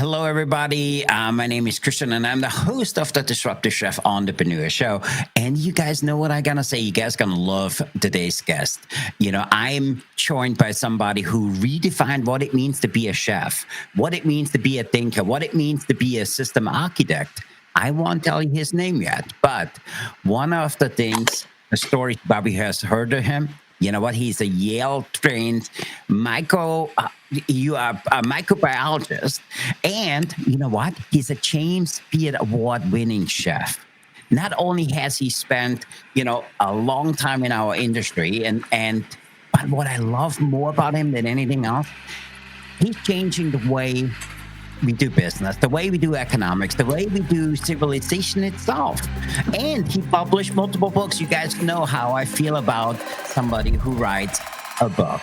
Hello, everybody. My name is Christian, and I'm the host of the Disruptive Chef Entrepreneur Show. And you guys know what I'm going to say. You guys going to love today's guest. I'm joined by somebody who redefined what it means to be a chef, what it means to be a thinker, what it means to be a system architect. I won't tell you his name yet, but one of the things, the story Bobby has heard of him, you know what? He's a Yale-trained you are a microbiologist, and you know what? He's a James Beard Award-winning chef. Not only has he spent, a long time in our industry, but what I love more about him than anything else, he's changing the way we do business, the way we do economics, the way we do civilization itself. And he published multiple books. You guys know how I feel about somebody who writes a book.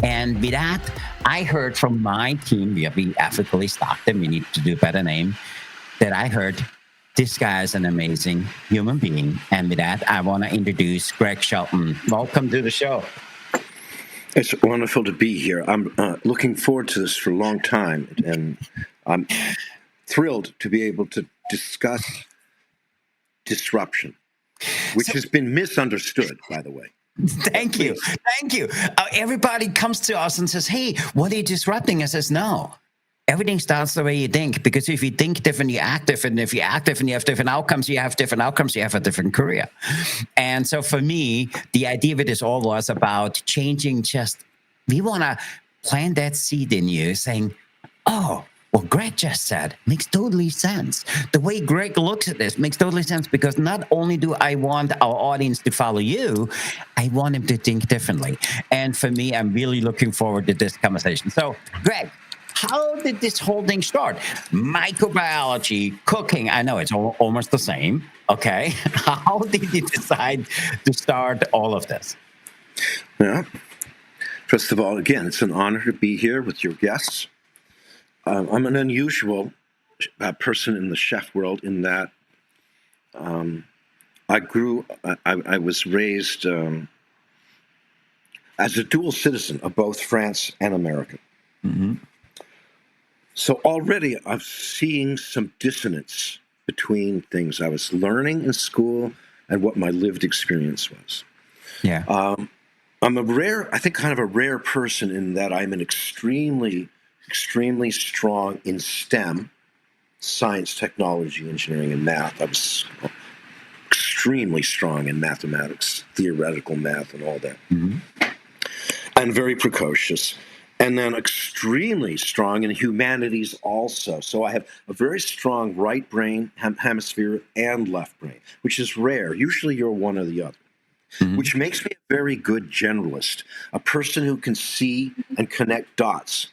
And with that, I heard from my team, we ethically stocked them, we need to do a better name, that I heard this guy is an amazing human being. And with that, I want to introduce Craig Shelton. Welcome to the show. It's wonderful to be here. I'm looking forward to this for a long time. And I'm thrilled to be able to discuss disruption, which has been misunderstood, by the way. Thank you. Everybody comes to us and says, hey, what are you disrupting? I says, no. Everything starts the way you think, because if you think different, you act different. If you act different, you have different outcomes. You have different outcomes. You have a different career. And so for me, the idea of it is all was about changing. We want to plant that seed in you saying, oh, what Greg just said makes totally sense. The way Greg looks at this makes totally sense, because not only do I want our audience to follow you, I want them to think differently. And for me, I'm really looking forward to this conversation. So, Greg, how did this whole thing start? Microbiology, cooking, I know it's almost the same, okay? How did you decide to start all of this? Yeah. First of all, again, it's an honor to be here with your guests. I'm an unusual person in the chef world in that I was raised as a dual citizen of both France and America. Mm-hmm. So already I'm seeing some dissonance between things I was learning in school and what my lived experience was. Yeah. I'm kind of a rare person in that I'm an extremely strong in STEM, science, technology, engineering, and math. I was extremely strong in mathematics, theoretical math, and all that. Mm-hmm. And very precocious. And then extremely strong in humanities also. So I have a very strong right brain hemisphere and left brain, which is rare. Usually you're one or the other, mm-hmm. which makes me a very good generalist, a person who can see and connect dots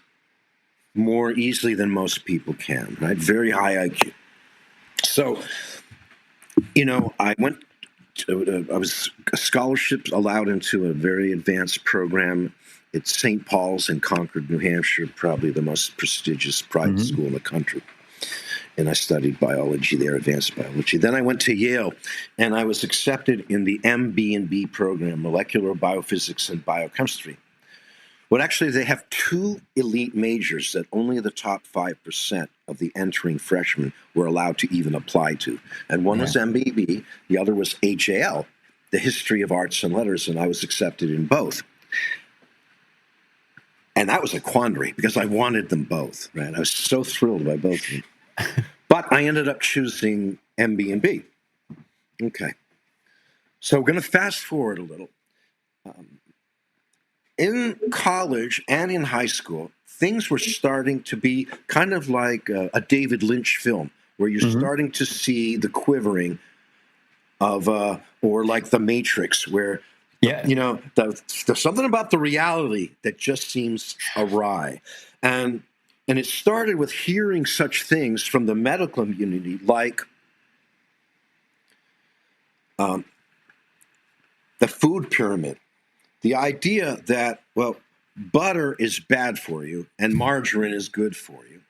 more easily than most people can, right? Very high IQ. So, I was a scholarship allowed into a very advanced program. It's St. Paul's in Concord, New Hampshire, probably the most prestigious private mm-hmm. school in the country. And I studied biology there, advanced biology. Then I went to Yale, and I was accepted in the MB&B program, molecular biophysics and biochemistry. Well, actually, they have two elite majors that only the top 5% of the entering freshmen were allowed to even apply to. And one was MB&B, the other was HAL, the history of arts and letters, and I was accepted in both. And that was a quandary because I wanted them both, right? I was so thrilled by both of them. But I ended up choosing MB&B. Okay. So we're going to fast forward a little. In college and in high school, things were starting to be kind of like a David Lynch film, where you're mm-hmm. starting to see the quivering of, or like The Matrix, where there's something about the reality that just seems awry. And it started with hearing such things from the medical community, like the food pyramid. The idea that, butter is bad for you and margarine is good for you.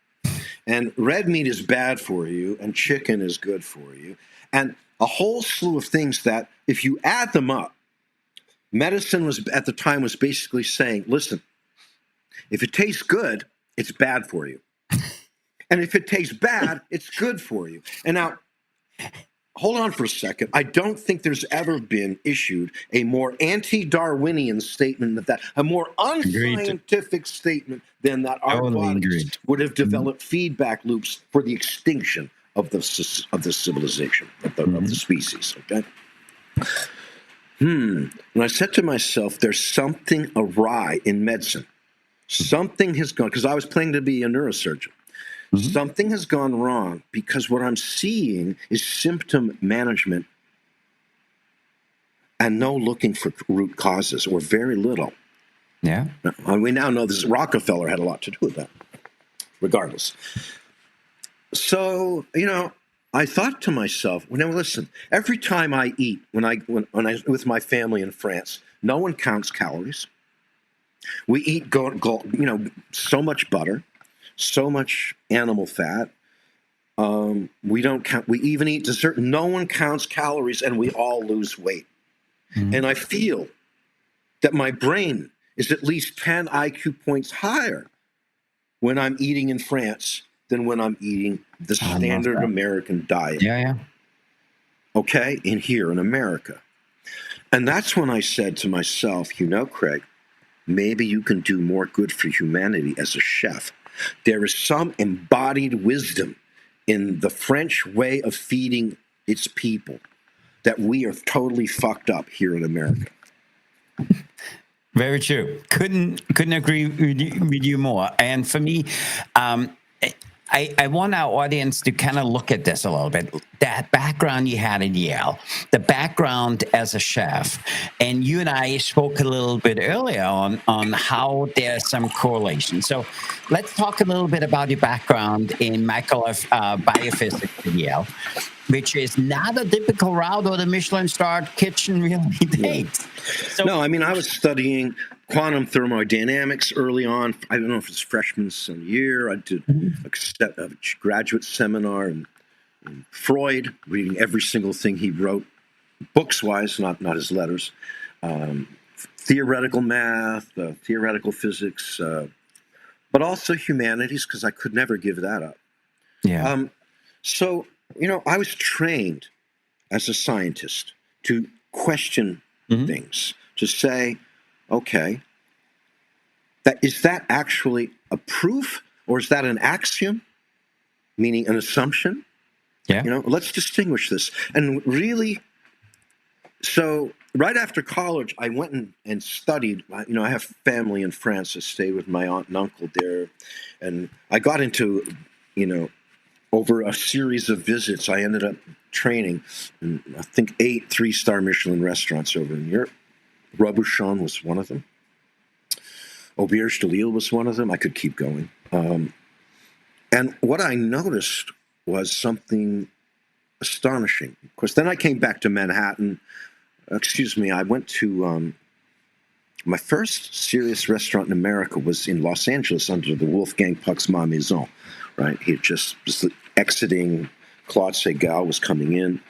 And red meat is bad for you and chicken is good for you. And a whole slew of things that, if you add them up, medicine was at the time was basically saying, listen, if it tastes good, it's bad for you. And if it tastes bad, it's good for you. And now, hold on for a second. I don't think there's ever been issued a more anti-Darwinian statement than that, a more unscientific statement than that our Totally bodies agreed. would have developed feedback loops for the extinction of the civilization, of the species, okay? And I said to myself, there's something awry in medicine. Something has gone, because I was planning to be a neurosurgeon. Something has gone wrong, because what I'm seeing is symptom management and no looking for root causes, or very little. Yeah. And we now know this. Rockefeller had a lot to do with that, regardless. So, I thought to myself, well, now listen, every time I eat, when I with my family in France, no one counts calories. We eat so much butter, so much animal fat. We don't count. We even eat dessert. No one counts calories, and we all lose weight. And I feel that my brain is at least 10 IQ points higher when I'm eating in France than when I'm eating the standard American diet. Yeah. Okay, in here in America. And that's when I said to myself, Craig, maybe you can do more good for humanity as a chef. There is some embodied wisdom in the French way of feeding its people that we are totally fucked up here in America. Very true. Couldn't agree with you more. And for me, I want our audience to kind of look at this a little bit. That background you had in Yale, the background as a chef, and you and I spoke a little bit earlier on how there's some correlation. So let's talk a little bit about your background in biophysics at Yale, which is not a typical route or the Michelin-starred kitchen really takes. So, no, I mean, I was studying quantum thermodynamics early on. I don't know if it's freshman some year. I did a graduate seminar in Freud, reading every single thing he wrote, books-wise, not his letters. Theoretical math, theoretical physics, but also humanities, because I could never give that up. Yeah. So, I was trained as a scientist to question things, to say, okay, is that actually a proof, or is that an axiom, meaning an assumption? Yeah. Let's distinguish this. And really, so right after college, I went and studied. I have family in France. I stayed with my aunt and uncle there. And I got into, over a series of visits, I ended up training in, I think, 8 3-star Michelin restaurants over in Europe. Robuchon was one of them. Auberge de Lille was one of them. I could keep going. And what I noticed was something astonishing. Of course, then I came back to Manhattan. I went to my first serious restaurant in America was in Los Angeles under the Wolfgang Puck's Ma Maison, right? He just was exiting. Claude Segal was coming in.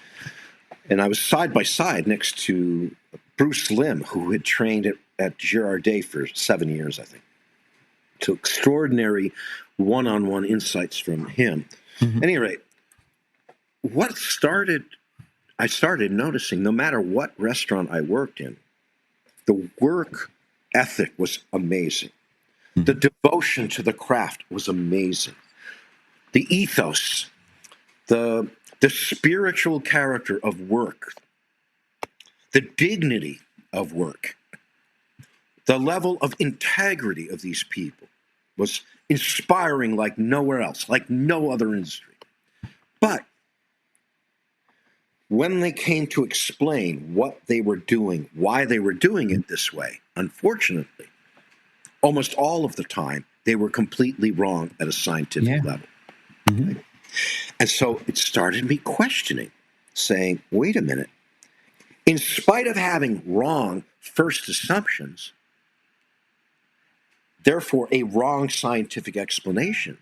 And I was side by side next to Bruce Lim, who had trained at Girardet for 7 years, I think. So extraordinary one-on-one insights from him. At any rate, I started noticing, no matter what restaurant I worked in, the work ethic was amazing. The devotion to the craft was amazing. The ethos, the spiritual character of work, the dignity of work, the level of integrity of these people was inspiring like nowhere else, like no other industry. But when they came to explain what they were doing, why they were doing it this way, unfortunately, almost all of the time, they were completely wrong at a scientific level. Right? And so it started me questioning, saying, wait a minute, in spite of having wrong first assumptions, therefore a wrong scientific explanation,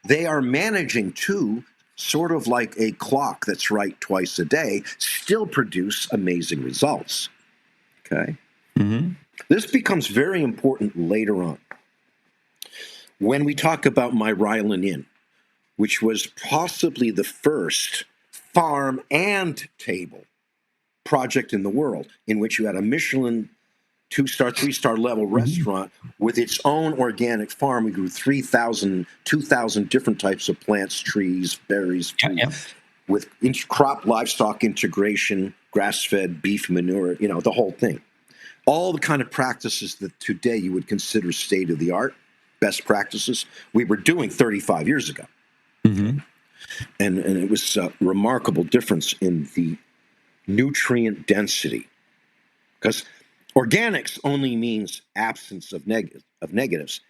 they are managing to sort of like a clock that's right twice a day, still produce amazing results. Okay? Mm-hmm. This becomes very important later on. When we talk about my Ryland Inn, which was possibly the first farm and table project in the world, in which you had a Michelin 2-star, 3-star level restaurant with its own organic farm. We grew 2,000 different types of plants, trees, berries, food, with crop livestock integration, grass-fed beef manure, the whole thing. All the kind of practices that today you would consider state-of-the-art, best practices, we were doing 35 years ago. Mm-hmm. And it was a remarkable difference in the nutrient density. Because organics only means absence of negatives,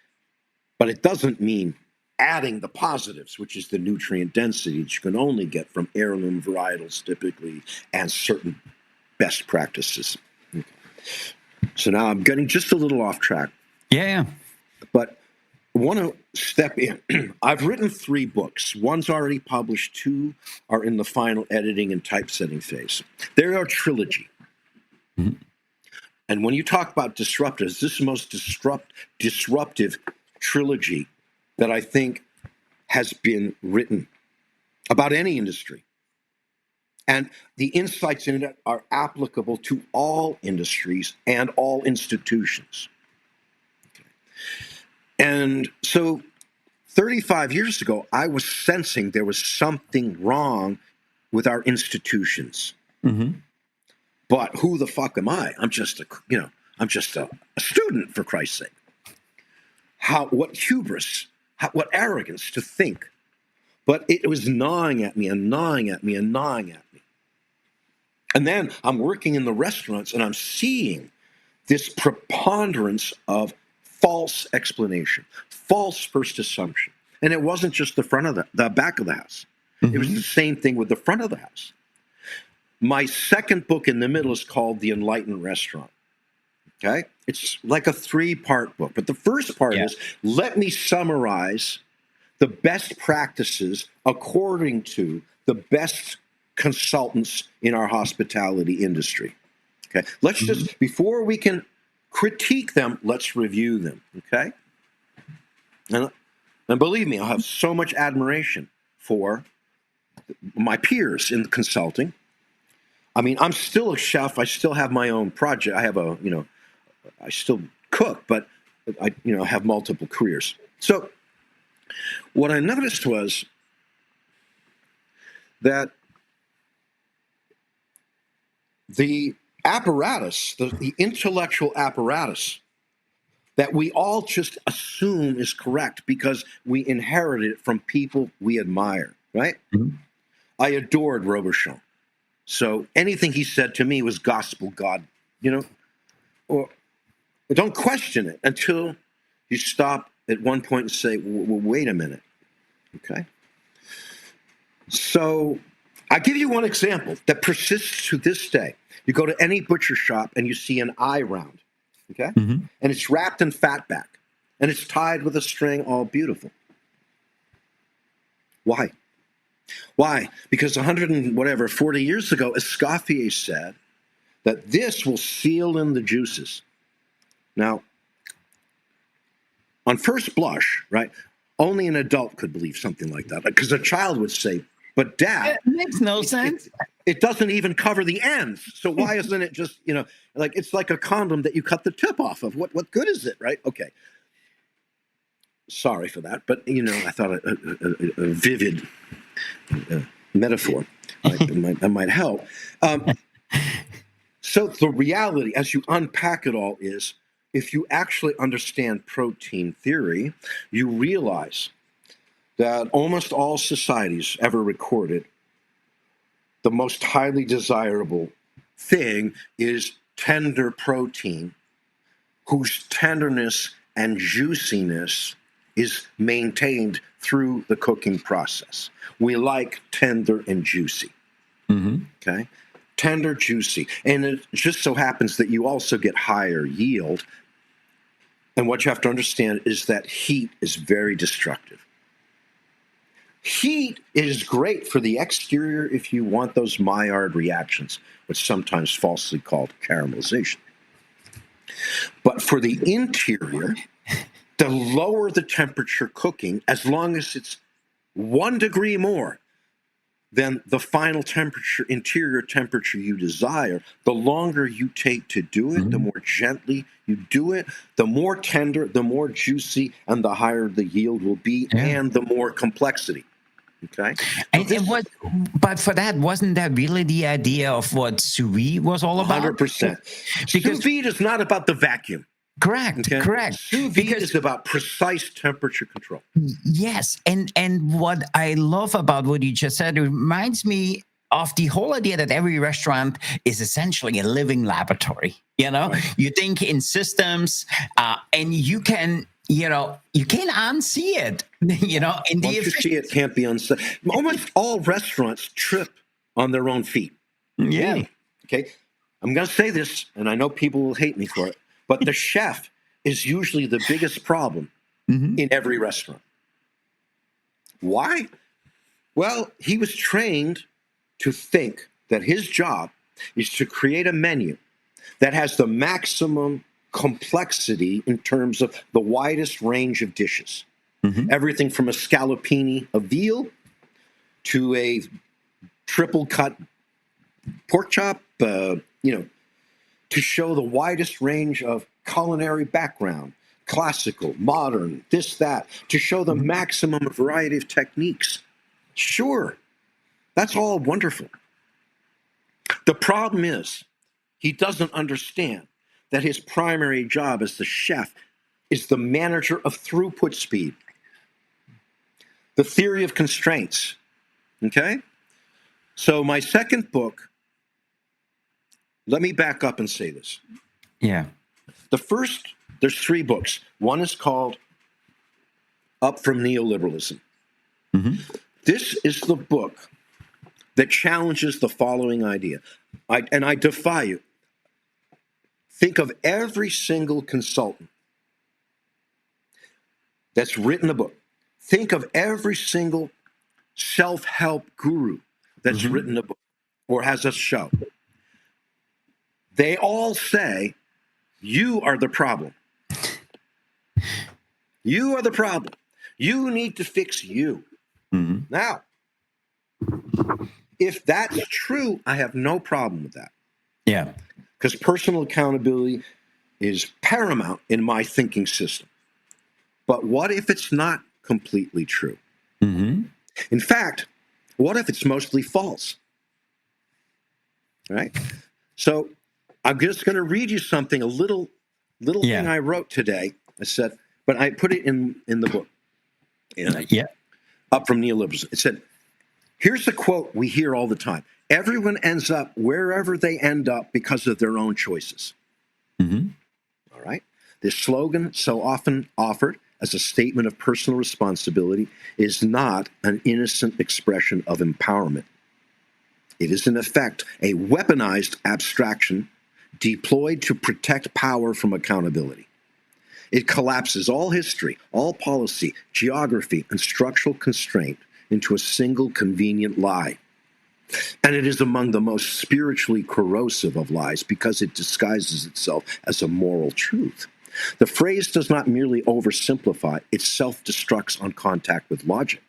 but it doesn't mean adding the positives, which is the nutrient density that you can only get from heirloom varietals typically and certain best practices. Okay. So now I'm getting just a little off track. Yeah. But I want to step in. I've written 3 books. One's already published. 2 are in the final editing and typesetting phase. They're a trilogy. Mm-hmm. And when you talk about disruptors, this is the most disruptive trilogy that I think has been written about any industry. And the insights in it are applicable to all industries and all institutions. And so 35 years ago, I was sensing there was something wrong with our institutions. Mm-hmm. But who the fuck am I? I'm just a student, for Christ's sake. What hubris, what arrogance to think. But it was gnawing at me and gnawing at me and gnawing at me. And then I'm working in the restaurants and I'm seeing this preponderance of false explanation, false first assumption. And it wasn't just the back of the house. Mm-hmm. It was the same thing with the front of the house. My second book in the middle is called The Enlightened Restaurant. Okay? It's like a 3-part book. But the first part is, let me summarize the best practices according to the best consultants in our hospitality industry. Okay? Let's just, before we can critique them, let's review them. Okay? And believe me, I have so much admiration for my peers in consulting. I mean, I'm still a chef. I still have my own project. I have I still cook, but I, have multiple careers. So what I noticed was that the apparatus, the intellectual apparatus that we all just assume is correct because we inherited it from people we admire, right? Mm-hmm. I adored Robuchon. So anything he said to me was gospel God, or don't question it until you stop at one point and say, well, wait a minute. Okay. So I'll give you one example that persists to this day. You go to any butcher shop and you see an eye round, okay? Mm-hmm. And it's wrapped in fatback and it's tied with a string, all beautiful. Why? Why? Because 40 years ago, Escoffier said that this will seal in the juices. Now, on first blush, right, only an adult could believe something like that. Because a child would say, but Dad, it makes no sense. It doesn't even cover the ends. So why isn't it just, like it's like a condom that you cut the tip off of? What good is it, right? Okay. Sorry for that, but I thought a vivid metaphor that might help. So the reality, as you unpack it all, is if you actually understand protein theory, you realize that almost all societies ever recorded, the most highly desirable thing is tender protein, whose tenderness and juiciness is maintained through the cooking process. We like tender and juicy. Mm-hmm. Okay? Tender, juicy. And it just so happens that you also get higher yield. And what you have to understand is that heat is very destructive. Heat is great for the exterior if you want those Maillard reactions, which sometimes falsely called caramelization. But for the interior, the lower the temperature cooking, as long as it's 1 degree more than the final temperature, interior temperature you desire, the longer you take to do it, the more gently you do it, the more tender, the more juicy, and the higher the yield will be, and the more complexity. Okay? So But for that, wasn't that really the idea of what sous vide was all about? 100%. Sous vide is not about the vacuum. Correct, Okay? correct. Sous vide is about precise temperature control. Yes, and what I love about what you just said, it reminds me of the whole idea that every restaurant is essentially a living laboratory. Right. You think in systems, and you can unsee it. In Once you see it, can't be unsaid. Almost all restaurants trip on their own feet. Yeah. Meaning, okay, I'm going to say this, and I know people will hate me for it, but the chef is usually the biggest problem in every restaurant. Why? Well, he was trained to think that his job is to create a menu that has the maximum complexity in terms of the widest range of dishes. Everything from a scallopini of veal to a triple cut pork chop, to show the widest range of culinary background, classical, modern, this, that, to show the maximum variety of techniques. Sure, that's all wonderful. The problem is he doesn't understand that his primary job as the chef is the manager of throughput speed, the theory of constraints. Okay? So my second book, let me back up and say this. Yeah. There's 3 books. One is called Up from Neoliberalism. This is the book that challenges the following idea. I defy you. Think of every single consultant that's written a book. Think of every single self-help guru that's written a book or has a show. They all say, you are the problem. You are the problem. You need to fix you. Now, if that's true, I have no problem with that. Yeah. Because personal accountability is paramount in my thinking system. But what if it's not completely true? In fact, what if it's mostly false? All right? So I'm just going to read you something, a little thing I wrote today. I said, but I put it in the book. Up from Neoliberalism. It said, here's a quote we hear all the time. Everyone ends up wherever they end up because of their own choices. All right? This slogan, so often offered as a statement of personal responsibility, is not an innocent expression of empowerment. It is, in effect, a weaponized abstraction deployed to protect power from accountability. It collapses all history, all policy, geography, and structural constraint into a single convenient lie. And it is among the most spiritually corrosive of lies because it disguises itself as a moral truth. The phrase does not merely oversimplify, it self-destructs on contact with logic.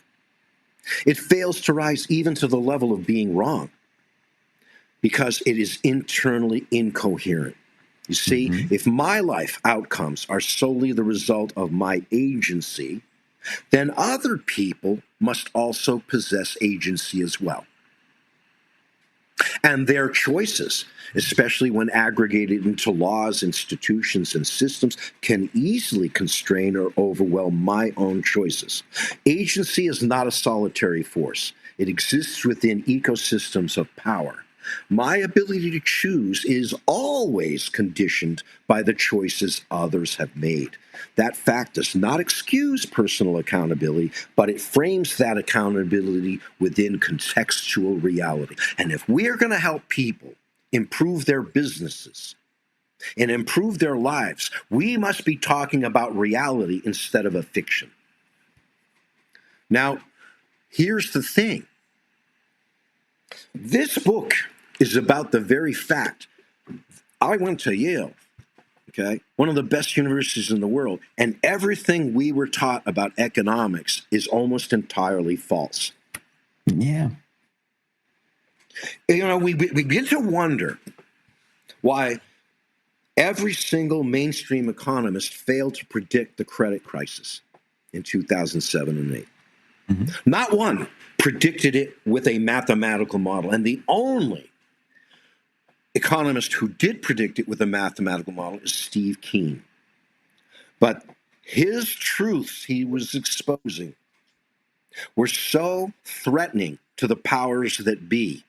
It fails to rise even to the level of being wrong because it is internally incoherent. You see, if my life outcomes are solely the result of my agency, then other people must also possess agency as well. And their choices, especially when aggregated into laws, institutions, and systems, can easily constrain or overwhelm my own choices. Agency is not a solitary force. It exists within ecosystems of power. My ability to choose is always conditioned by the choices others have made. That fact does not excuse personal accountability, but it frames that accountability within contextual reality. And if we're going to help people improve their businesses and improve their lives, we must be talking about reality instead of a fiction. Now, Here's the thing. This book is about the very fact. I went to Yale, okay, one of the best universities in the world, and everything we were taught about economics is almost entirely false. Yeah. You know, we begin to wonder why every single mainstream economist failed to predict the credit crisis in 2007 and 8. Mm-hmm. Not one predicted it with a mathematical model. And the only economist who did predict it with a mathematical model is Steve Keen. But his truths he was exposing were so threatening to the powers that be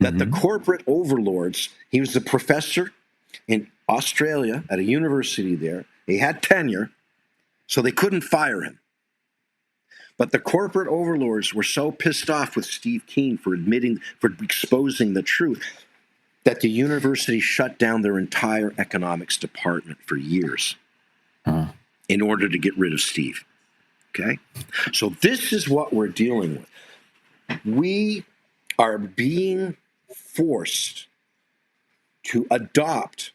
that the corporate overlords, he was a professor in Australia at a university there. He had tenure, so they couldn't fire him. But the corporate overlords were so pissed off with Steve Keen for exposing the truth that the university shut down their entire economics department for years in order to get rid of Steve. Okay? So this is what we're dealing with. We are being forced to adopt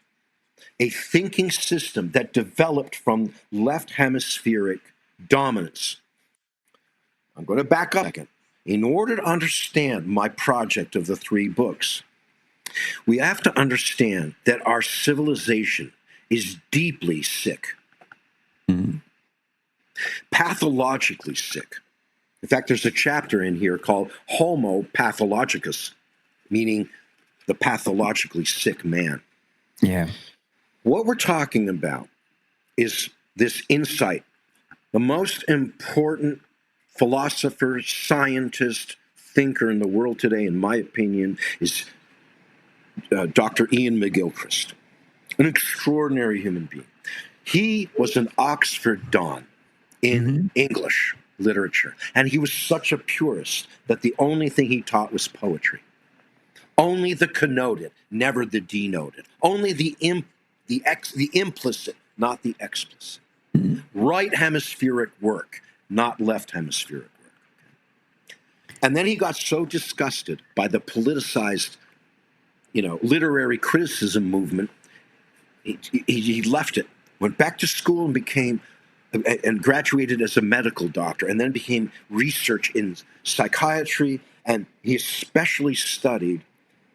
a thinking system that developed from left hemispheric dominance. I'm going to back up again. In order to understand my project of the 3 books, we have to understand that our civilization is deeply sick, pathologically sick. In fact, there's a chapter in here called Homo Pathologicus, meaning the pathologically sick man. Yeah. What we're talking about is this insight. The most important philosopher, scientist, thinker in the world today, in my opinion, is Dr. Ian McGilchrist, an extraordinary human being. He was an Oxford Don in English literature, and he was such a purist that the only thing he taught was poetry. Only the connoted, never the denoted. Only the implicit, not the explicit. Right hemispheric work, not left hemispheric work. And then he got so disgusted by the politicized, literary criticism movement, he left it, went back to school and graduated as a medical doctor, and then became research in psychiatry, and he especially studied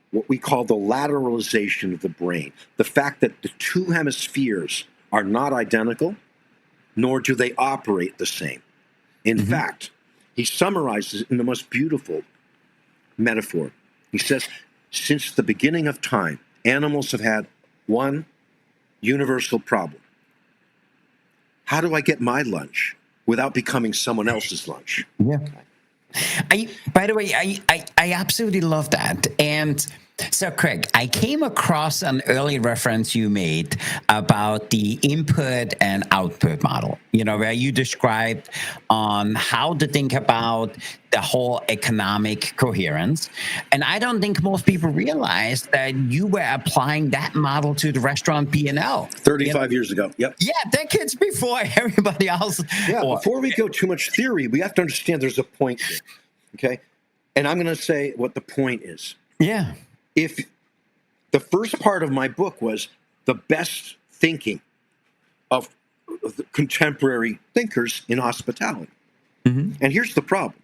what we call the lateralization of the brain, the fact that the 2 hemispheres are not identical, nor do they operate the same. In fact, he summarizes it in the most beautiful metaphor. He says, since the beginning of time, animals have had one universal problem. How do I get my lunch without becoming someone else's lunch? Yeah. By the way, I absolutely love that. And so, Craig, I came across an early reference you made about the input and output model, where you described on how to think about the whole economic coherence. And I don't think most people realize that you were applying that model to the restaurant P&L. 35 years ago. Yep. Yeah, decades before everybody else. Yeah, before we go too much theory, we have to understand there's a point here. Okay? And I'm going to say what the point is. Yeah. If the first part of my book was the best thinking of the contemporary thinkers in hospitality. And here's the problem.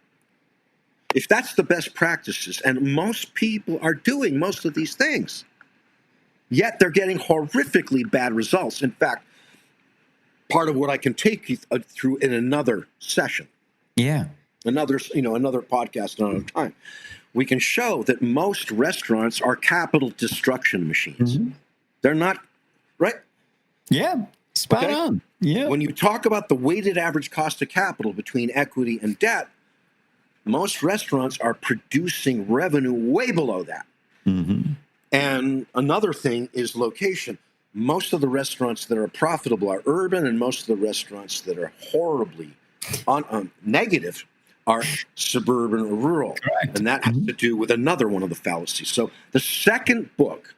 If that's the best practices, and most people are doing most of these things, yet they're getting horrifically bad results. In fact, part of what I can take you through in another session. Yeah. Another podcast another time. We can show that most restaurants are capital destruction machines. They're not, right? Yeah, spot on. Yeah. When you talk about the weighted average cost of capital between equity and debt, most restaurants are producing revenue way below that. And another thing is location. Most of the restaurants that are profitable are urban, and most of the restaurants that are horribly negative are suburban or rural. Correct. And that has to do with another one of the fallacies. So the second book,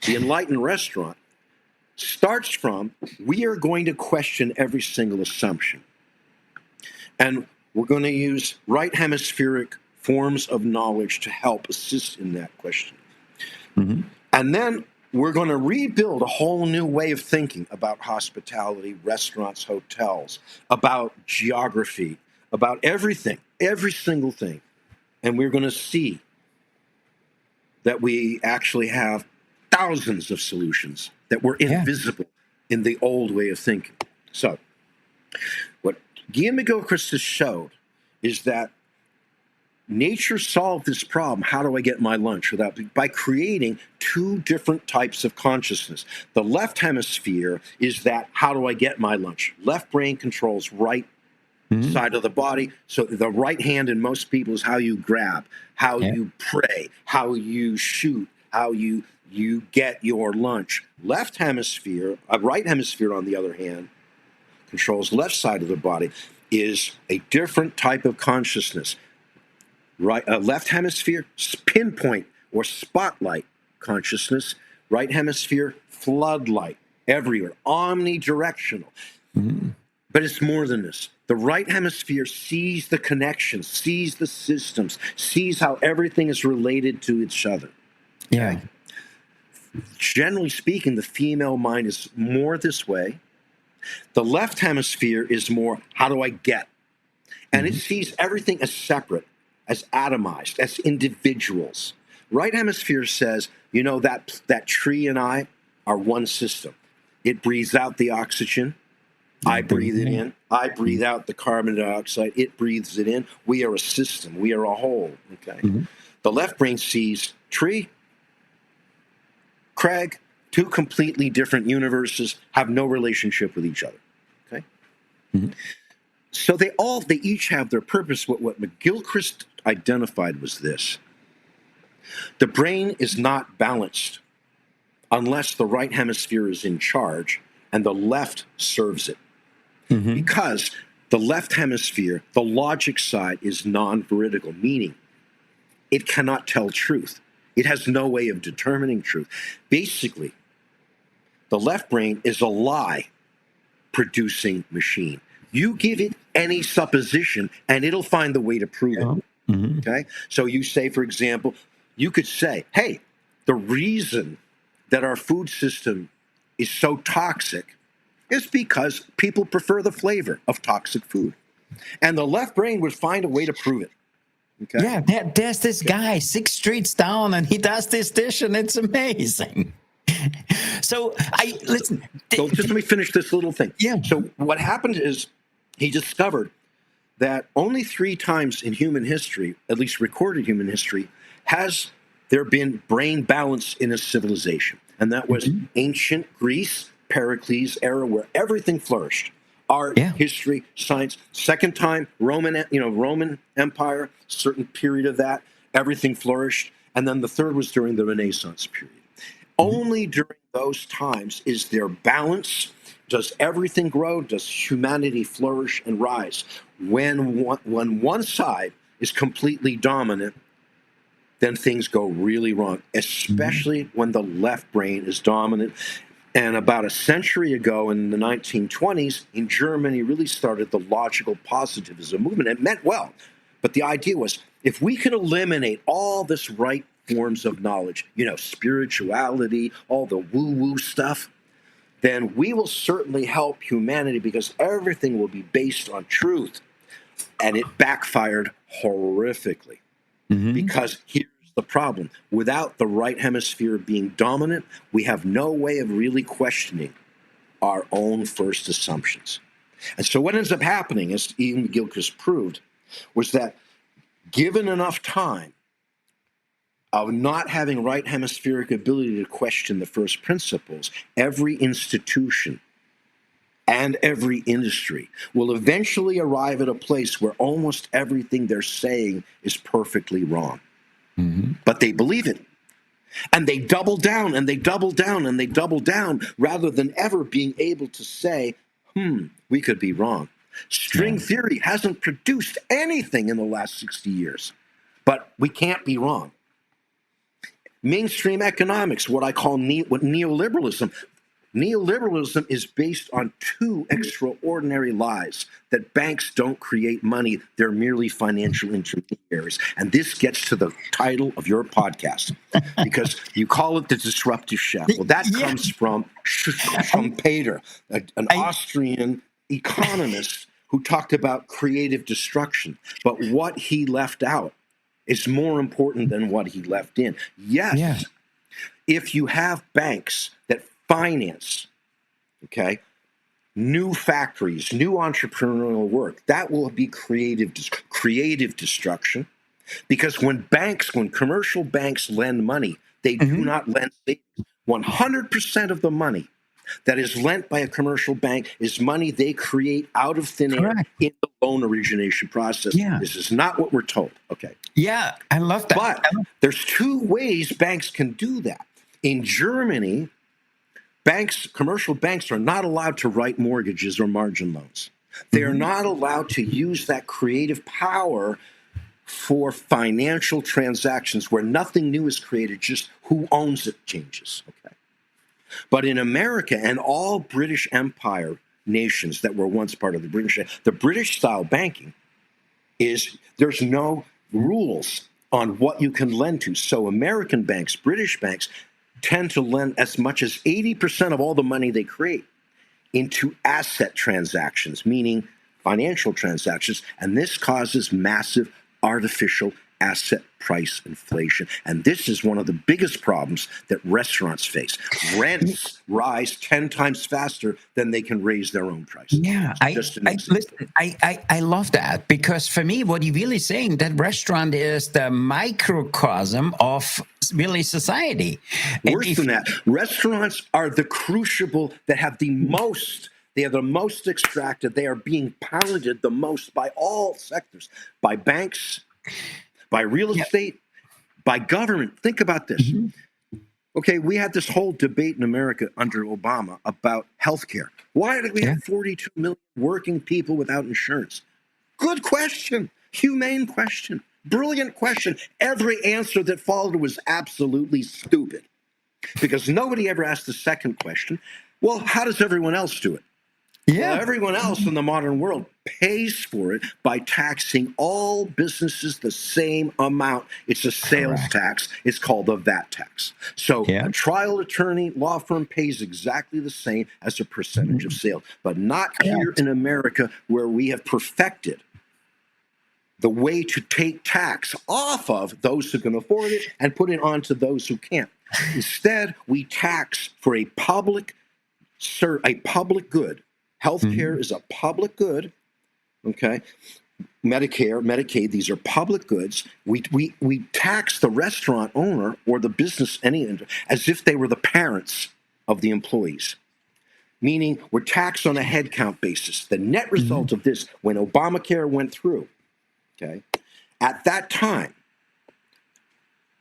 The Enlightened Restaurant, starts from, we are going to question every single assumption. And We're going to use right hemispheric forms of knowledge to help assist in that question. Mm-hmm. And then we're going to rebuild a whole new way of thinking about hospitality, restaurants, hotels, about geography, about everything, every single thing. And we're going to see that we actually have thousands of solutions that were invisible in the old way of thinking. So, what Guillaume McGilchrist has showed is that nature solved this problem. How do I get my lunch by creating two different types of consciousness? The left hemisphere is that how do I get my lunch? Left brain controls right side of the body. So the right hand in most people is how you grab, how you pray, how you shoot, how you get your lunch. Left hemisphere, right hemisphere on the other hand, controls left side of the body, is a different type of consciousness. Right, left hemisphere, pinpoint or spotlight consciousness. Right hemisphere, floodlight, everywhere, omnidirectional. But it's more than this. The right hemisphere sees the connections, sees the systems, sees how everything is related to each other. Yeah. Generally speaking, the female mind is more this way. The left hemisphere is more, how do I get? And it sees everything as separate, as atomized, as individuals. Right hemisphere says, you know, that tree and I are one system. It breathes out the oxygen. I breathe it in. I breathe out the carbon dioxide. It breathes it in. We are a system. We are a whole. Okay. The left brain sees tree, Craig, two completely different universes, have no relationship with each other. Okay. So they each have their purpose. What McGilchrist identified was this: the brain is not balanced unless the right hemisphere is in charge and the left serves it. Because the left hemisphere, the logic side, is non-veridical, meaning it cannot tell truth. It has no way of determining truth. Basically, the left brain is a lie-producing machine. You give it any supposition, and it'll find the way to prove it. Okay? So you say, for example, you could say, hey, the reason that our food system is so toxic is because people prefer the flavor of toxic food. And the left brain would find a way to prove it. Okay? Yeah, there's this guy 6 streets down, and he does this dish, and it's amazing. So listen. So just let me finish this little thing. Yeah. So what happened is he discovered that only 3 times in human history, at least recorded human history, has there been brain balance in a civilization. And that was ancient Greece, Pericles era, where everything flourished. Art, history, science. Second time, Roman Empire, certain period of that, everything flourished. And then the third was during the Renaissance period. Only during those times is there balance. Does everything grow? Does humanity flourish and rise? When one side is completely dominant, then things go really wrong, especially when the left brain is dominant. And about a century ago, in the 1920s, in Germany, really started the logical positivism movement. It meant well, but the idea was, if we can eliminate all this right forms of knowledge, spirituality, all the woo-woo stuff, then we will certainly help humanity because everything will be based on truth. And it backfired horrifically because here's the problem. Without the right hemisphere being dominant, we have no way of really questioning our own first assumptions. And so what ends up happening, as Ian Gilchrist proved, was that given enough time of not having right hemispheric ability to question the first principles, every institution and every industry will eventually arrive at a place where almost everything they're saying is perfectly wrong. But they believe it. And they double down and they double down and they double down rather than ever being able to say, we could be wrong. String theory hasn't produced anything in the last 60 years, but we can't be wrong. Mainstream economics, what I call what neoliberalism, Neoliberalism is based on two extraordinary lies: that banks don't create money, they're merely financial intermediaries. And this gets to the title of your podcast, because you call it the Disruptive Chef. Well, that Yeah. comes from Schumpeter, an Austrian economist who talked about creative destruction. But what he left out is more important than what he left in. Yes, Yeah. if you have banks that finance, okay, new factories, new entrepreneurial work, that will be creative destruction. Because when commercial banks lend money, they do not lend savings. 100% of the money that is lent by a commercial bank is money they create out of thin air Correct. in the loan origination process. Yeah. This is not what we're told. Okay. Yeah, I love that. But there's two ways banks can do that. In Germany, commercial banks are not allowed to write mortgages or margin loans. They are not allowed to use that creative power for financial transactions where nothing new is created, just who owns it changes. Okay. But in America and all British Empire nations that were once part of the British style banking is there's no rules on what you can lend to. So American banks, British banks, tend to lend as much as 80% of all the money they create into asset transactions, meaning financial transactions. And this causes massive artificial asset price inflation. And this is one of the biggest problems that restaurants face. Rents rise 10 times faster than they can raise their own prices. Yeah, I love that, because for me, what you're really saying, that restaurant is the microcosm of really society. Worse than that, restaurants are the crucible that have the most. They are the most extracted. They are being pounded the most by all sectors, by banks, by real estate, by government. Think about this. Okay, we had this whole debate in America under Obama about healthcare. Why did we have 42 million working people without insurance? Good question. Humane question. Brilliant question. Every answer that followed was absolutely stupid, because nobody ever asked the second question. Well, how does everyone else do it? Well, everyone else in the modern world pays for it by taxing all businesses the same amount. It's a sales tax. It's called a VAT tax. So a trial attorney, law firm pays exactly the same as a percentage of sales, but not here in America, where we have perfected the way to take tax off of those who can afford it and put it onto those who can't. Instead, we tax for a public good. Healthcare is a public good, okay? Medicare, Medicaid, these are public goods. We tax the restaurant owner or the business as if they were the parents of the employees, meaning we're taxed on a head count basis. The net result of this, when Obamacare went through, okay, at that time,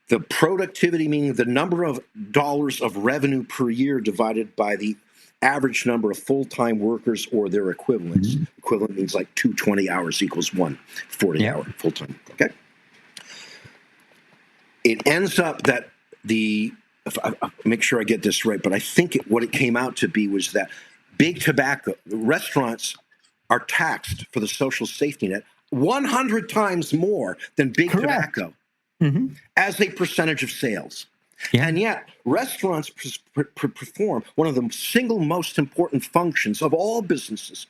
the productivity, meaning the number of dollars of revenue per year divided by the average number of full-time workers or their equivalents. Equivalent means like 220 hours equals 140 hour full-time. Okay. It ends up that make sure I get this right, but I think what it came out to be was that big tobacco restaurants are taxed for the social safety net 100 times more than big tobacco as a percentage of sales. And yet, restaurants perform one of the single most important functions of all businesses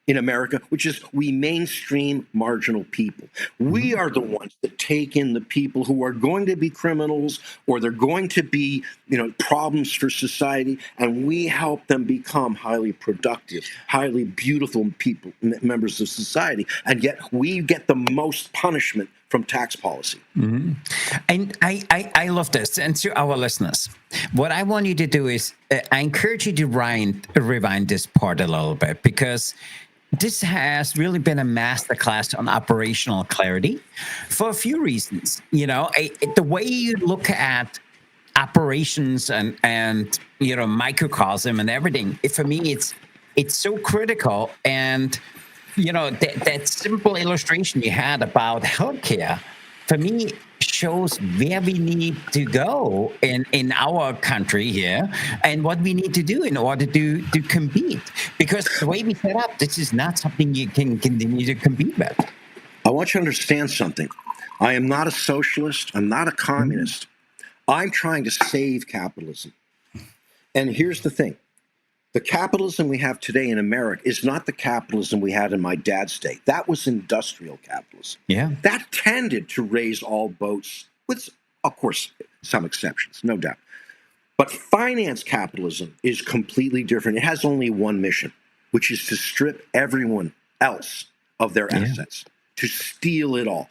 in America, which is we mainstream marginal people. We are the ones that take in the people who are going to be criminals or they're going to be, problems for society, and we help them become highly productive, highly beautiful people, members of society, and yet we get the most punishment from tax policy. And I love this. And to our listeners, what I want you to do is I encourage you to rewind this part a little bit, because this has really been a masterclass on operational clarity for a few reasons. The way you look at operations and microcosm and everything, for me, it's so critical. And that simple illustration you had about healthcare, for me, shows where we need to go in our country here and what we need to do in order to compete. Because the way we set up, this is not something you can continue to compete with. I want you to understand something. I am not a socialist. I'm not a communist. I'm trying to save capitalism. And here's the thing. The capitalism we have today in America is not the capitalism we had in my dad's day. That was industrial capitalism. Yeah. That tended to raise all boats, with, of course, some exceptions, no doubt. But finance capitalism is completely different. It has only one mission, which is to strip everyone else of their assets, to steal it all.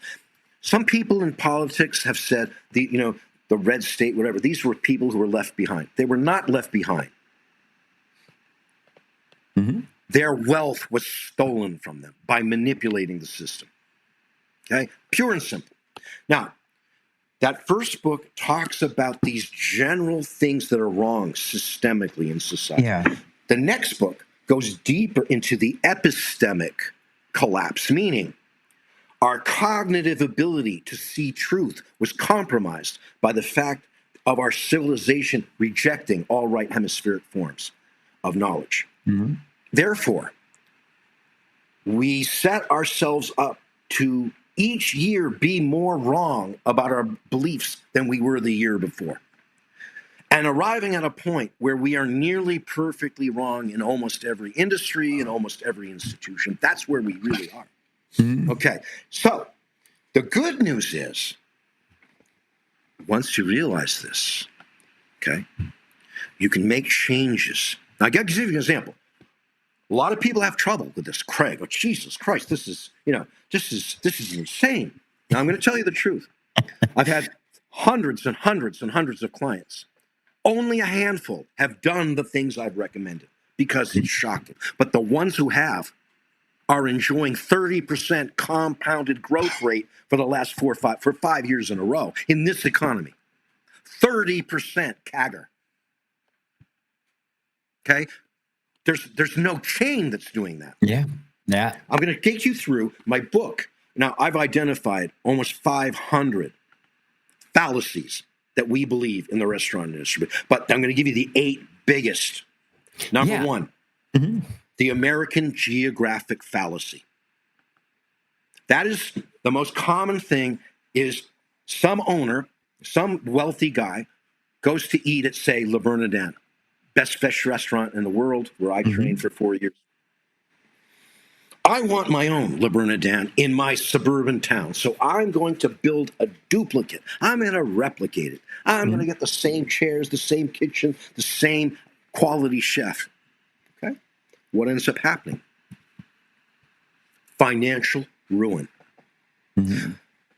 Some people in politics have said, the red state, whatever, these were people who were left behind. They were not left behind. Their wealth was stolen from them by manipulating the system. Okay? Pure and simple. Now, that first book talks about these general things that are wrong systemically in society. Yeah. The next book goes deeper into the epistemic collapse, meaning our cognitive ability to see truth was compromised by the fact of our civilization rejecting all right hemispheric forms of knowledge. Therefore, we set ourselves up to each year be more wrong about our beliefs than we were the year before. And arriving at a point where we are nearly perfectly wrong in almost every industry and almost every institution. That's where we really are. Okay, so the good news is, once you realize this, okay, you can make changes. Now, I'll give you an example. A lot of people have trouble with this. Craig, oh, Jesus Christ, this is insane. Now, I'm going to tell you the truth. I've had hundreds and hundreds and hundreds of clients. Only a handful have done the things I've recommended because it's shocking. But the ones who have are enjoying 30% compounded growth rate for the last 5 years in a row in this economy. 30% CAGR. Okay? There's no chain that's doing that. Yeah. I'm going to take you through my book. Now, I've identified almost 500 fallacies that we believe in the restaurant industry. But I'm going to give you the 8 biggest. Number one, the American geographic fallacy. That is the most common thing is some owner, some wealthy guy goes to eat at, say, Le Bernardin, best fish restaurant in the world, where I trained for 4 years. I want my own Le Bernardin in my suburban town, so I'm going to build a duplicate. I'm going to replicate it. I'm going to get the same chairs, the same kitchen, the same quality chef. Okay? What ends up happening? Financial ruin.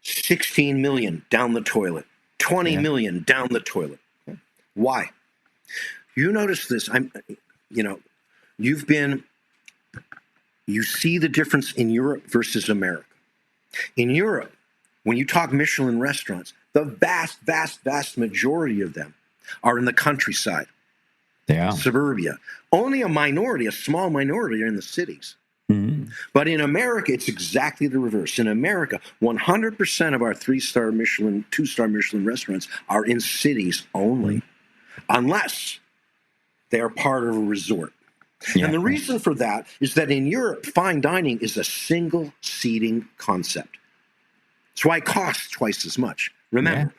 16 million down the toilet. 20 million down the toilet. Okay? Why? You notice this. You see the difference in Europe versus America. In Europe, when you talk Michelin restaurants, the vast, vast, vast majority of them are in the countryside, suburbia. Only a minority, a small minority, are in the cities. But in America, it's exactly the reverse. In America, 100% of our 3-star Michelin, 2-star Michelin restaurants are in cities only, unless they are part of a resort. And the reason for that is that in Europe, fine dining is a single seating concept. That's why it costs twice as much. Remember,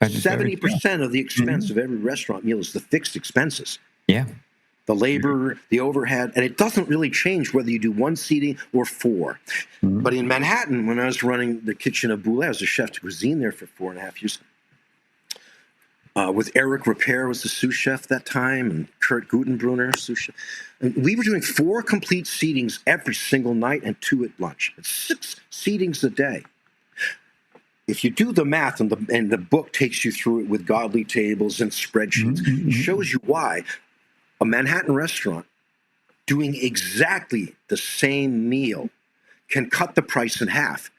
70% of the expense of every restaurant meal is the fixed expenses. The labor, the overhead, and it doesn't really change whether you do 1 seating or 4. But in Manhattan, when I was running the kitchen of Boulez, I was a chef de cuisine there for 4.5 years. With Eric Repair was the sous chef that time, and Kurt Gutenbrunner, sous chef. And we were doing 4 complete seatings every single night and 2 at lunch. It's 6 seatings a day. If you do the math, and the book takes you through it with godly tables and spreadsheets, it shows you why a Manhattan restaurant doing exactly the same meal can cut the price in half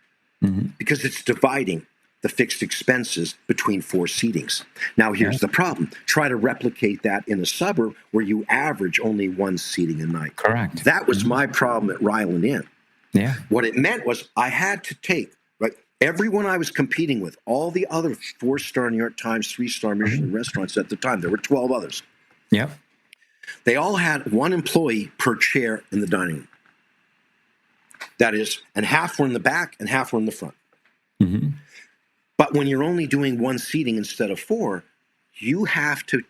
because it's dividing the fixed expenses between 4 seatings. Now, here's the problem. Try to replicate that in a suburb where you average only 1 seating a night. Correct. That was my problem at Ryland Inn. What it meant was I had to take Everyone I was competing with, all the other 4-star New York Times, 3-star Michelin restaurants at the time, there were 12 others. Yep. They all had one employee per chair in the dining room. That is, and half were in the back and half were in the front. Mm-hmm. But when you're only doing one seating instead of 4, you have to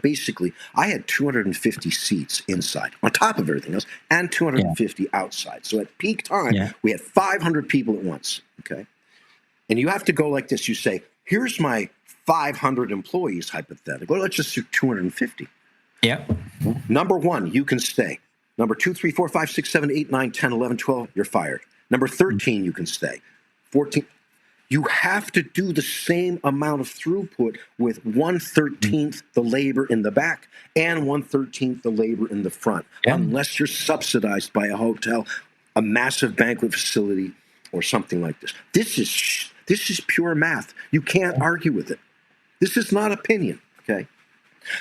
basically, I had 250 seats inside on top of everything else and 250 outside. So at peak time, we had 500 people at once. Okay. And you have to go like this. You say, here's my 500 employees, hypothetically. Let's just do 250. Yeah. Number 1, you can stay. Number 2, 3, 4, 5, 6, 7, 8, 9, 10, 11, 12, you're fired. Number 13, you can stay. 14. You have to do the same amount of throughput with 1/13 the labor in the back and 1/13 the labor in the front, unless you're subsidized by a hotel, a massive banquet facility, or something like this. This is pure math. You can't argue with it. This is not opinion. Okay.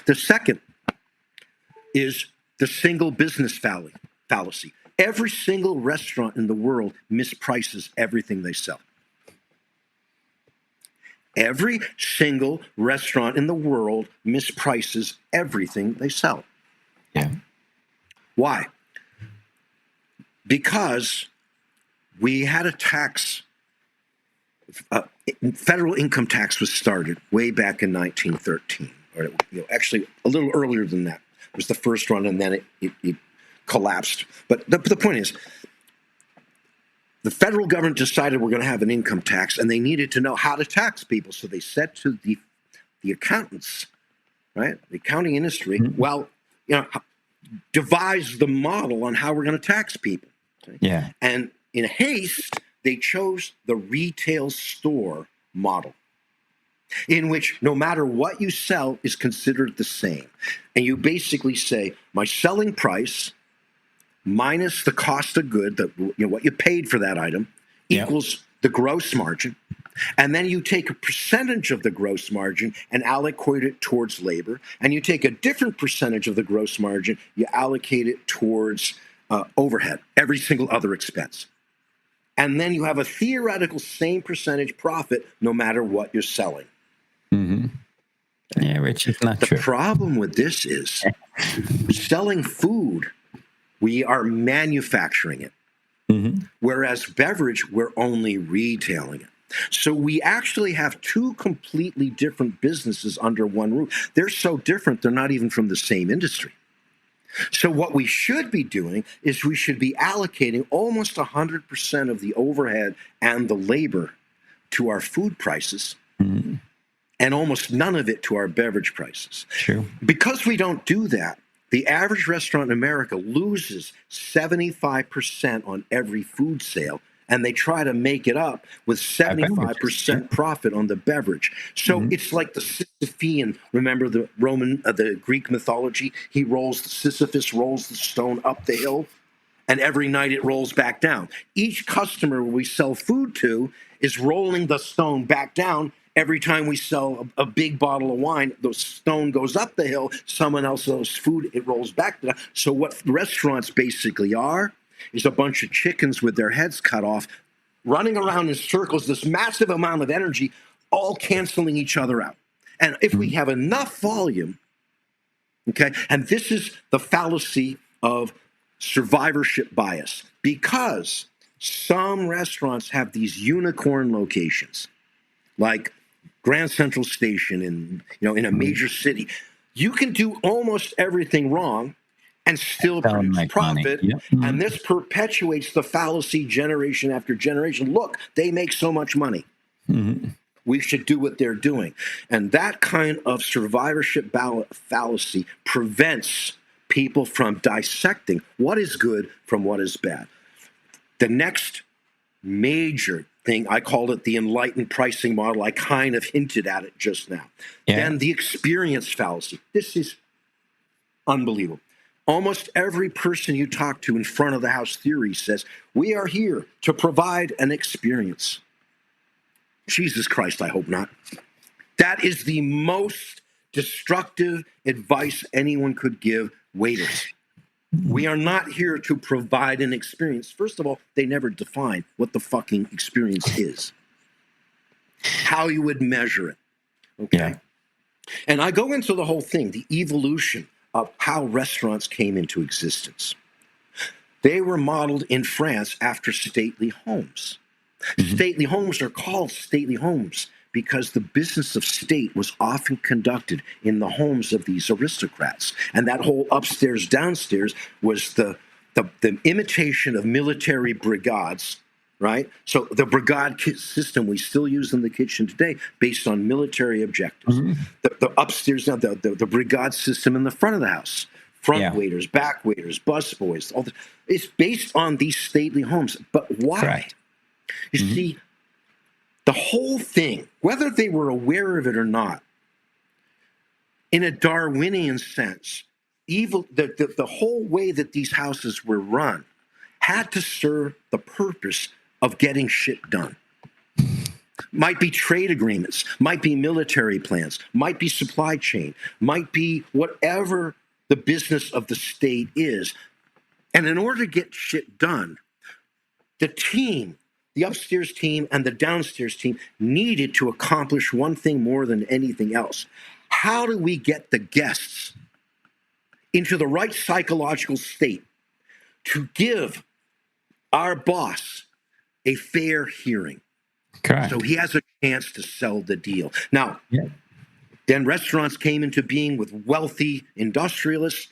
The second is the single business fallacy. Every single restaurant in the world misprices everything they sell. Every single restaurant in the world misprices everything they sell. Yeah. Why? Because we had a tax, federal income tax was started way back in 1913, or actually a little earlier than that. It was the first one, and then it collapsed. But the point is, the federal government decided we're going to have an income tax, and they needed to know how to tax people. So they said to the accountants, right, the accounting industry, well, devise the model on how we're going to tax people. Okay? Yeah. And in haste, they chose the retail store model, in which no matter what you sell is considered the same. And you basically say, my selling price minus the cost of good, what you paid for that item, equals the gross margin. And then you take a percentage of the gross margin and allocate it towards labor. And you take a different percentage of the gross margin, you allocate it towards overhead, every single other expense. And then you have a theoretical same percentage profit no matter what you're selling. Mm-hmm. Yeah, which is not true. The problem with this is selling food, we are manufacturing it. Mm-hmm. Whereas beverage, we're only retailing it. So we actually have two completely different businesses under one roof. They're so different, they're not even from the same industry. So what we should be doing is we should be allocating almost 100% of the overhead and the labor to our food prices, and almost none of it to our beverage prices. True. Because we don't do that, the average restaurant in America loses 75% on every food sale, and they try to make it up with 75% profit on the beverage. So it's like the Sisyphean. Remember the Greek mythology? Sisyphus rolls the stone up the hill, and every night it rolls back down. Each customer we sell food to is rolling the stone back down. Every time we sell a big bottle of wine, the stone goes up the hill. Someone else sells food, it rolls back down. So what restaurants basically are is a bunch of chickens with their heads cut off, running around in circles, this massive amount of energy, all canceling each other out. And if we have enough volume, okay, and this is the fallacy of survivorship bias, because some restaurants have these unicorn locations, like Grand Central Station in a major city. You can do almost everything wrong and still produce profit. And this perpetuates the fallacy generation after generation. Look, they make so much money. We should do what they're doing. And that kind of survivorship fallacy prevents people from dissecting what is good from what is bad. The next major thing, I called it the enlightened pricing model. I kind of hinted at it just now. Then the experience fallacy. This is unbelievable. Almost every person you talk to in front of the house theory says, we are here to provide an experience. Jesus Christ, I hope not. That is the most destructive advice anyone could give waiters. We are not here to provide an experience. First of all, they never define what the fucking experience is. how you would measure it. Okay. Yeah. And I go into the whole thing, the evolution of how restaurants came into existence. They were modeled in France after stately homes. Mm-hmm. Stately homes are called stately homes because the business of state was often conducted in the homes of these aristocrats. And that whole upstairs, downstairs was the imitation of military brigades, right? So the brigade system we still use in the kitchen today based on military objectives. Mm-hmm. The upstairs, now the brigade system in the front of the house, front Yeah. waiters, back waiters, bus boys, all this, it's based on these stately homes. But why? Correct. You see, the whole thing, whether they were aware of it or not, in a Darwinian sense, the whole way that these houses were run had to serve the purpose of getting shit done. Might be trade agreements, might be military plans, might be supply chain, might be whatever the business of the state is. And in order to get shit done, the team, the upstairs team and the downstairs team needed to accomplish one thing more than anything else. How do we get the guests into the right psychological state to give our boss a fair hearing? Correct. So he has a chance to sell the deal. Now, then restaurants came into being with wealthy industrialists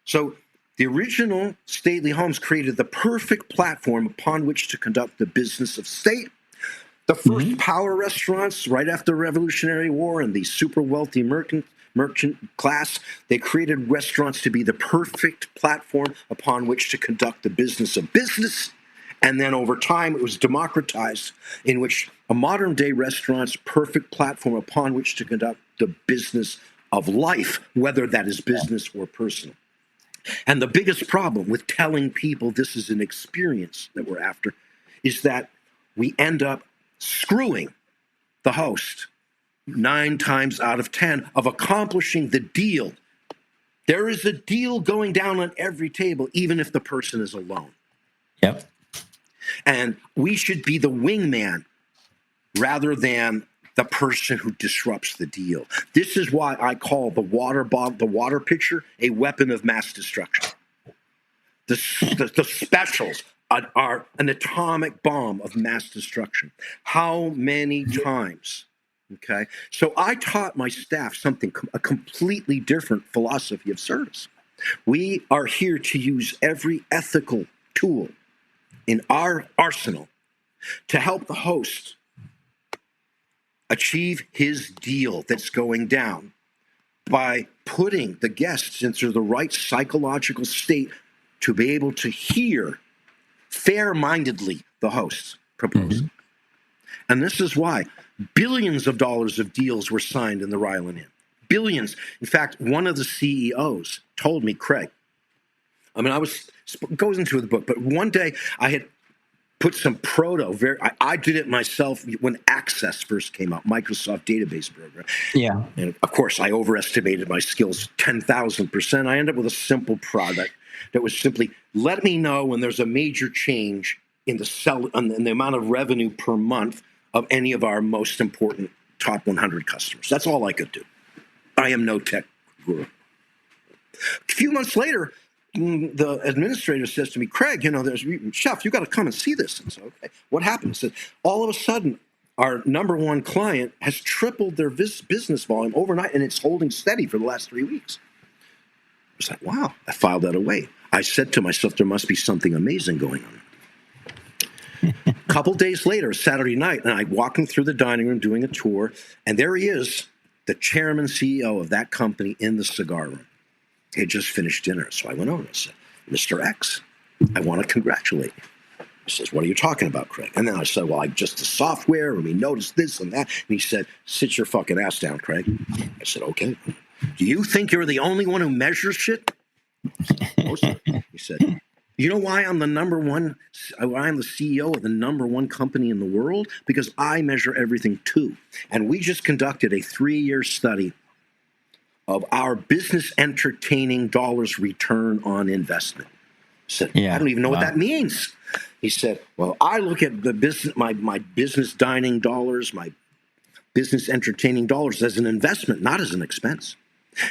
so the original stately homes created the perfect platform upon which to conduct the business of state. The first power restaurants right after the Revolutionary War and the super wealthy merchant class, they created restaurants to be the perfect platform upon which to conduct the business of business. And then over time, it was democratized, in which a modern day restaurant's perfect platform upon which to conduct the business of life, whether that is business or personal. And the biggest problem with telling people this is an experience that we're after is that we end up screwing the host 9 times out of 10 of accomplishing the deal. There is a deal going down on every table, even if the person is alone. Yep. And we should be the wingman rather than the person who disrupts the deal. This is why I call the water pitcher a weapon of mass destruction. The specials are an atomic bomb of mass destruction. How many times? Okay. So I taught my staff a completely different philosophy of service. We are here to use every ethical tool in our arsenal to help the host achieve his deal that's going down by putting the guests into the right psychological state to be able to hear fair-mindedly the host's proposal. And this is why billions of dollars of deals were signed in the Ryland Inn. Billions. In fact, one of the CEOs told me, Craig, it goes into the book, but one day I had put some I did it myself when Access first came out, Microsoft database program. Yeah. And of course, I overestimated my skills 10,000%. I ended up with a simple product that was simply, let me know when there's a major change in the amount of revenue per month of any of our most important top 100 customers. That's all I could do. I am no tech guru. A few months later, the administrator says to me, Craig, Chef, you got to come and see this. And so, okay, what happened? I said, all of a sudden, our number one client has tripled their business volume overnight, and it's holding steady for the last 3 weeks. I was like, wow. I filed that away. I said to myself, there must be something amazing going on. A couple days later, Saturday night, and I'm walking through the dining room doing a tour, and there he is, the chairman, CEO of that company in the cigar room. He had just finished dinner. So I went over and I said, Mr. X, I want to congratulate you. He says, what are you talking about, Craig? And then I said, well, just the software, and we noticed this and that. And he said, sit your fucking ass down, Craig. I said, okay. Do you think you're the only one who measures shit? No, sir. He said, you know why I'm the CEO of the number one company in the world? Because I measure everything too. And we just conducted a 3-year study of our business entertaining dollars return on investment. I said, I don't even know what that means. He said, well, I look at the business, my business dining dollars, my business entertaining dollars as an investment, not as an expense.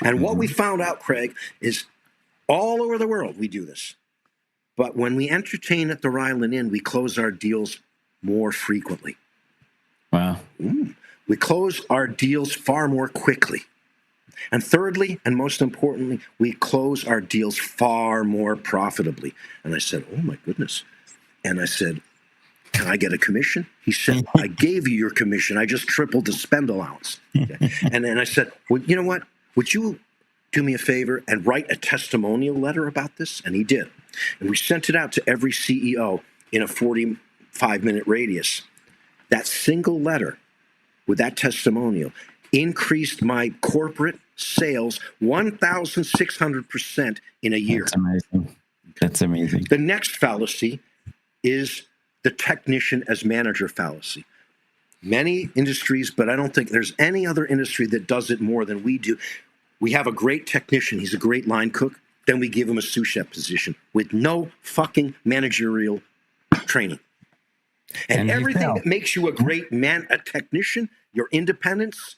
And what we found out, Craig, is all over the world we do this. But when we entertain at the Ryland Inn, we close our deals more frequently. Wow. We close our deals far more quickly. And thirdly, and most importantly, we close our deals far more profitably. And I said, oh my goodness. And I said, can I get a commission? He said, I gave you your commission. I just tripled the spend allowance. Okay. And then I said, well, you know what? Would you do me a favor and write a testimonial letter about this? And he did. And we sent it out to every CEO in a 45-minute radius. That single letter with that testimonial increased my corporate sales 1,600% in a year. That's amazing. That's amazing. The next fallacy is the technician as manager fallacy. Many industries, but I don't think there's any other industry that does it more than we do. We have a great technician. He's a great line cook. Then we give him a sous chef position with no fucking managerial training. And everything that makes you a great a technician, your independence,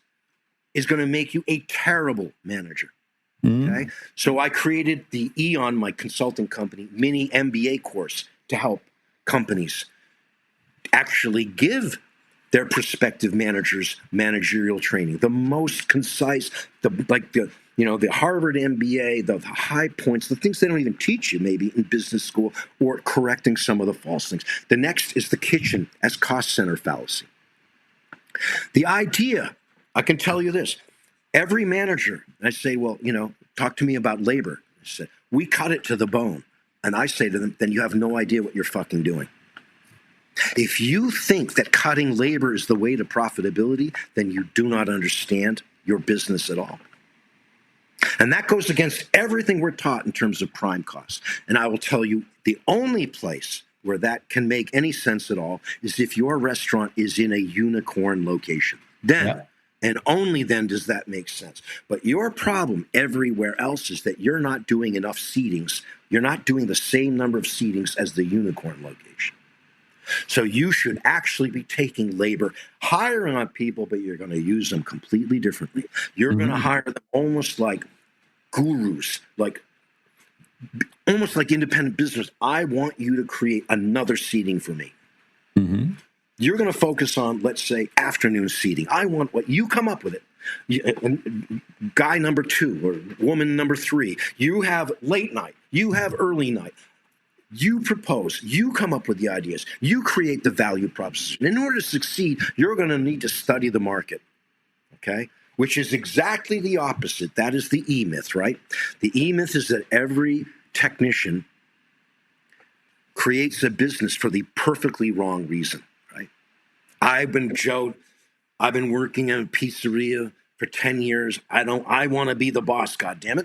is going to make you a terrible manager. Okay? So I created the Eon, my consulting company, mini MBA course to help companies actually give their prospective managers managerial training, the most concise, the Harvard MBA, the high points, the things they don't even teach you maybe in business school, or correcting some of the false things. The next is the kitchen as cost center fallacy. The idea, I can tell you this, every manager, I say, well, talk to me about labor. I said, we cut it to the bone. And I say to them, then you have no idea what you're fucking doing. If you think that cutting labor is the way to profitability, then you do not understand your business at all. And that goes against everything we're taught in terms of prime costs. And I will tell you, the only place where that can make any sense at all is if your restaurant is in a unicorn location. Then, and only then does that make sense. But your problem everywhere else is that you're not doing enough seatings. You're not doing the same number of seatings as the unicorn location. So you should actually be taking labor, hiring on people, but you're going to use them completely differently. You're going to hire them almost like gurus, almost like independent business. I want you to create another seating for me. You're going to focus on, let's say, afternoon seating. I want what you come up with it. Guy number 2 or woman number 3. You have late night. You have early night. You propose, you come up with the ideas, you create the value proposition. In order to succeed, you're going to need to study the market, okay? Which is exactly the opposite. That is the E-myth, right? The E-myth is that every technician creates a business for the perfectly wrong reason, right? I've been working in a pizzeria for 10 years. I want to be the boss, goddammit.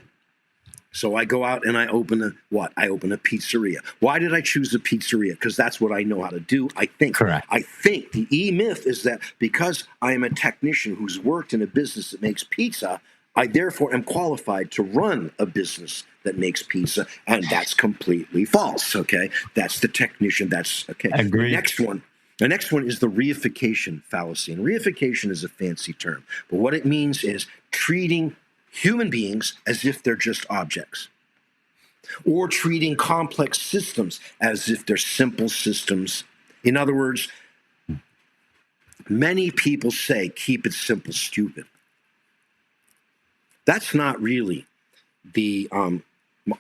So I go out and I open a pizzeria. Why did I choose a pizzeria? Because that's what I know how to do, I think. Correct. I think the E-myth is that because I am a technician who's worked in a business that makes pizza, I therefore am qualified to run a business that makes pizza. And that's completely false, okay? That's the technician. That's, okay. Agreed. The next one is the reification fallacy. And reification is a fancy term. But what it means is treating human beings as if they're just objects, or treating complex systems as if they're simple systems. In other words, many people say, keep it simple, stupid. That's not really the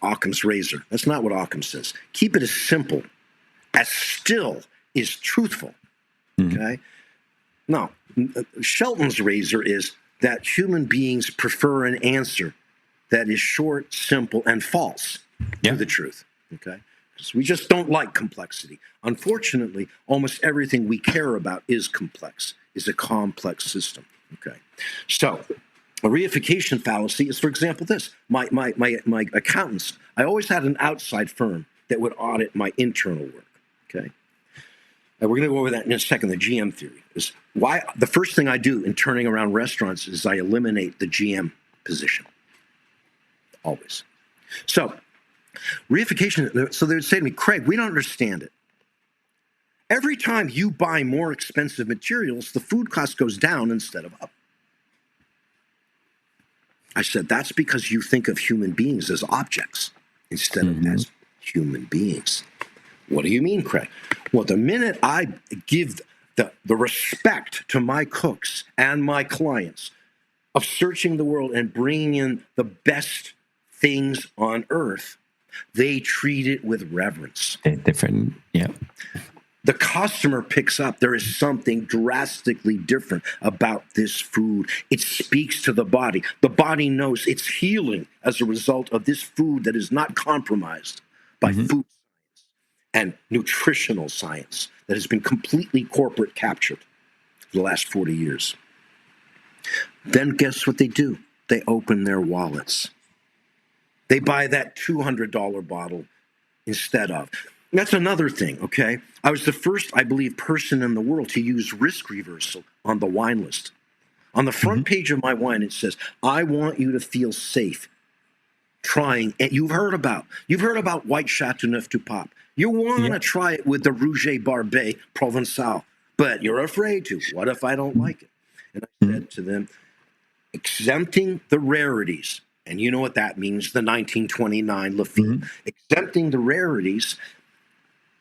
Occam's razor. That's not what Occam says. Keep it as simple as still is truthful, okay? No, Shelton's razor is that human beings prefer an answer that is short, simple, and false to the truth, okay? Because we just don't like complexity. Unfortunately, almost everything we care about is complex, is a complex system, okay? So a reification fallacy is, for example, this. My accountants, I always had an outside firm that would audit my internal work, okay? And we're going to go over that in a second. The GM theory is why the first thing I do in turning around restaurants is I eliminate the GM position. Always. So reification, so they would say to me, Craig, we don't understand it. Every time you buy more expensive materials, the food cost goes down instead of up. I said, that's because you think of human beings as objects instead of as human beings. What do you mean, Craig? Well, the minute I give the respect to my cooks and my clients of searching the world and bringing in the best things on earth, they treat it with reverence. Different, yeah. The customer picks up there is something drastically different about this food. It speaks to the body. The body knows it's healing as a result of this food that is not compromised by food science and nutritional science that has been completely corporate captured for the last 40 years. Then guess what they do? They open their wallets. They buy that $200 bottle instead of. That's another thing, okay? I was the first, I believe, person in the world to use risk reversal on the wine list. On the front page of my wine, it says, I want you to feel safe trying, and you've heard about white Chateauneuf du Pape. You want to try it with the Rouget Barbet Provençal, but you're afraid to. What if I don't like it? And I said to them, exempting the rarities, and you know what that means, the 1929 Lafite, exempting the rarities.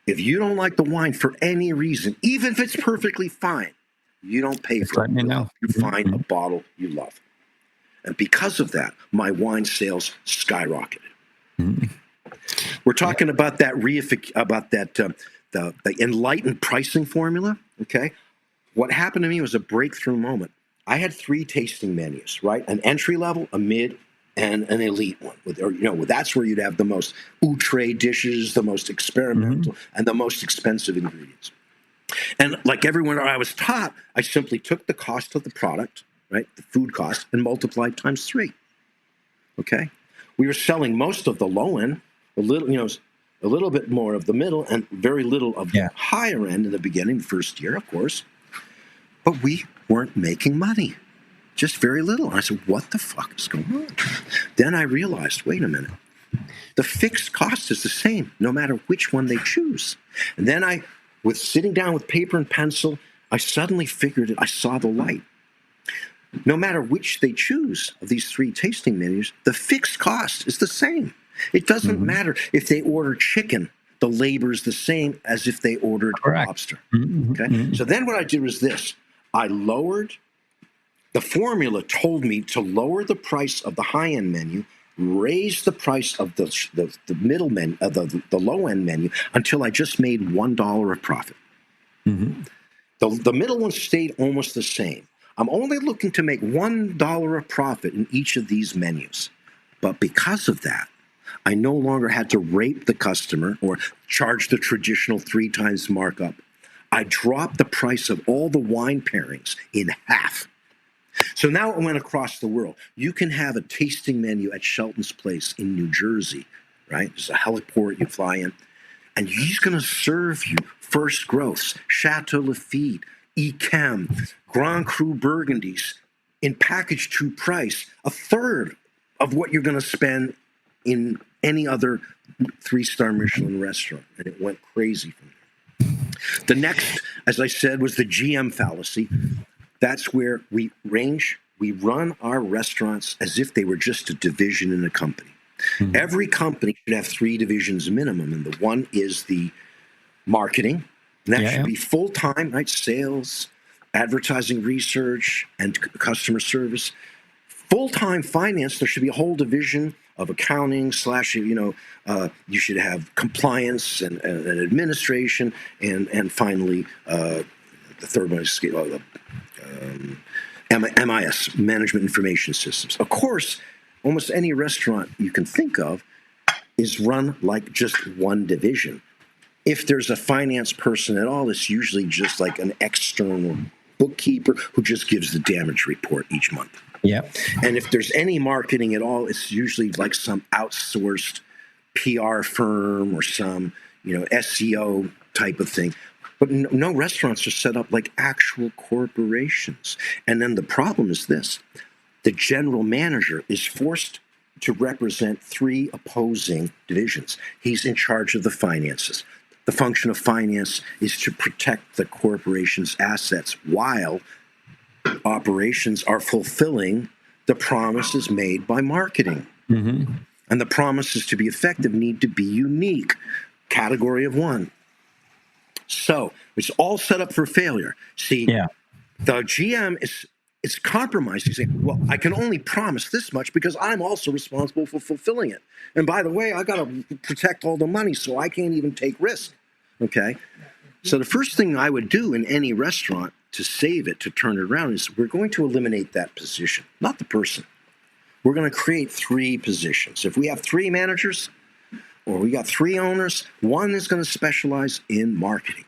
If you don't like the wine for any reason, even if it's perfectly fine, you don't pay for it. You find a bottle you love. And because of that, my wine sales skyrocketed. We're talking about that the enlightened pricing formula, okay? What happened to me was a breakthrough moment. I had 3 tasting menus, right? An entry level, a mid, and an elite one. That's where you'd have the most outre dishes, the most experimental, and the most expensive ingredients. And like everyone I was taught, I simply took the cost of the product, right, the food cost, and multiplied times 3. Okay, we were selling most of the low end, a little bit more of the middle, and very little of the higher end in the beginning, the first year, of course. But we weren't making money. Just very little. And I said, what the fuck is going on? Then I realized, wait a minute. The fixed cost is the same, no matter which one they choose. And then with sitting down with paper and pencil, I suddenly figured it. I saw the light. No matter which they choose of these 3 tasting menus, the fixed cost is the same. It doesn't matter if they order chicken. The labor is the same as if they ordered lobster. Okay. So then what I did was this. I lowered. The formula told me to lower the price of the high-end menu, raise the price of the middle menu, the low-end menu, until I just made $1 of profit. The middle one stayed almost the same. I'm only looking to make $1 of profit in each of these menus. But because of that, I no longer had to rape the customer or charge the traditional 3 times markup. I dropped the price of all the wine pairings in half. So now it went across the world. You can have a tasting menu at Shelton's place in New Jersey, right? There's a heliport you fly in, and he's going to serve you first growths, Chateau Lafite, Yquem, Grand Cru Burgundies in package 2 price, a third of what you're going to spend in any other 3-star Michelin restaurant. And it went crazy from there. The next, as I said, was the GM fallacy. That's where we run our restaurants as if they were just a division in a company. Every company should have 3 divisions minimum, and the one is the marketing, and that should be full-time, right? Sales, advertising, research, and customer service. Full-time finance, there should be a whole division of accounting / you should have compliance and administration, and finally the third one is MIS, Management Information Systems. Of course, almost any restaurant you can think of is run like just one division. If there's a finance person at all, it's usually just like an external bookkeeper who just gives the damage report each month. And if there's any marketing at all, it's usually like some outsourced PR firm or some SEO type of thing. But no restaurants are set up like actual corporations. And then the problem is this. The general manager is forced to represent 3 opposing divisions. He's in charge of the finances. the function of finance is to protect the corporation's assets while operations are fulfilling the promises made by marketing. Mm-hmm. And the promises to be effective need to be unique. Category of one. So it's all set up for failure. See, Yeah. the GM is compromised. He's saying, well, I can only promise this much because I'm also responsible for fulfilling it. And by the way, I got to protect all the money, so I can't even take risk. Okay? So the first thing I would do in any restaurant to save it, to turn it around, is we're going to eliminate that position, not the person. We're going to create 3 positions. If we have 3 managers or we got 3 owners, one is going to specialize in marketing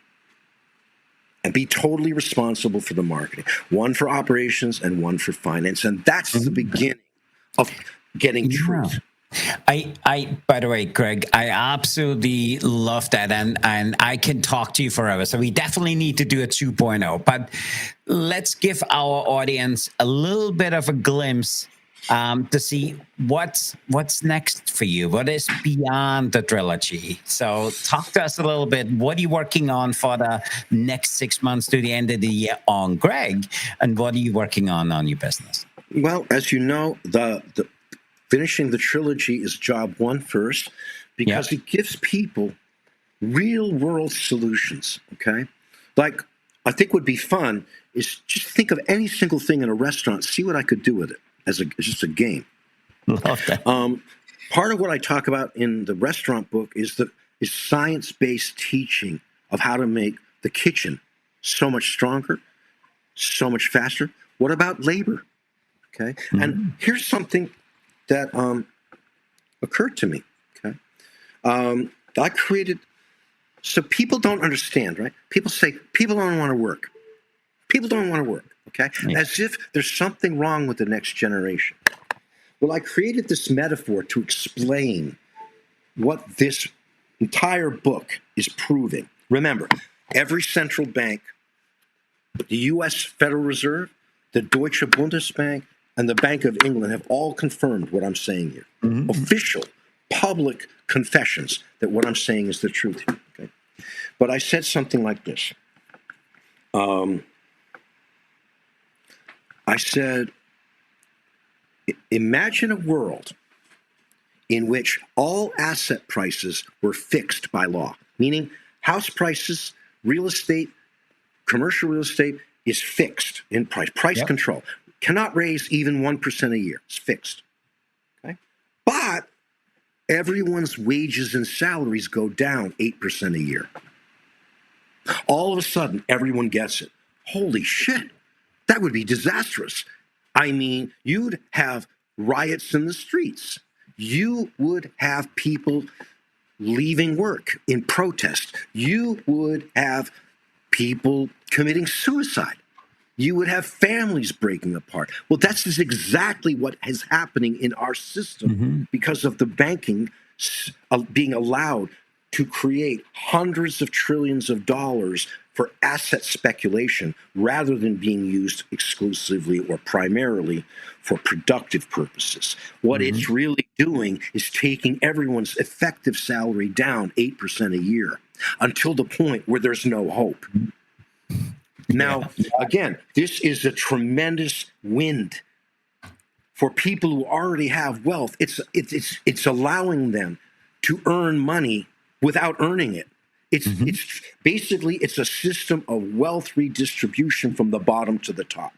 and be totally responsible for the marketing, one for operations and one for finance. And that's the beginning of getting truth. By the way, Craig, I absolutely love that, and I can talk to you forever. So we definitely need to do a 2.0. But let's give our audience a little bit of a glimpse to see what's next for you. What is beyond the trilogy? So talk to us a little bit. What are you working on for the next 6 months to the end of the year on Greg, and what are you working on your business? Well, as you know, the finishing the trilogy is job 1 first, because it gives people real world solutions. Okay, like I think would be fun is just think of any single thing in a restaurant, see what I could do with it as just a game. Love that. Part of what I talk about in the restaurant book is science-based teaching of how to make the kitchen so much stronger, so much faster. What about labor? Okay, and here's something that occurred to me. Okay, I created, so people don't understand, right? People say people don't want to work. People don't want to work. Okay, as if there's something wrong with the next generation. Well, I created this metaphor to explain what this entire book is proving. Remember, every central bank, the U.S. Federal Reserve, the Deutsche Bundesbank, and the Bank of England have all confirmed what I'm saying here. Official, public confessions that what I'm saying is the truth here. Okay? But I said something like this. I said, imagine a world in which all asset prices were fixed by law, meaning house prices, real estate, commercial real estate is fixed in price control. Cannot raise even 1% a year. It's fixed. Okay? But everyone's wages and salaries go down 8% a year. All of a sudden, everyone gets it. Holy shit, that would be disastrous. I mean, you'd have riots in the streets. You would have people leaving work in protest. You would have people committing suicide. You would have families breaking apart. Well, that's just exactly what is happening in our system because of the banking being allowed to create hundreds of trillions of dollars for asset speculation rather than being used exclusively or primarily for productive purposes. What it's really doing is taking everyone's effective salary down 8% a year until the point where there's no hope. Now, again, this is a tremendous win for people who already have wealth. It's allowing them to earn money without earning it. It's basically it's a system of wealth redistribution from the bottom to the top.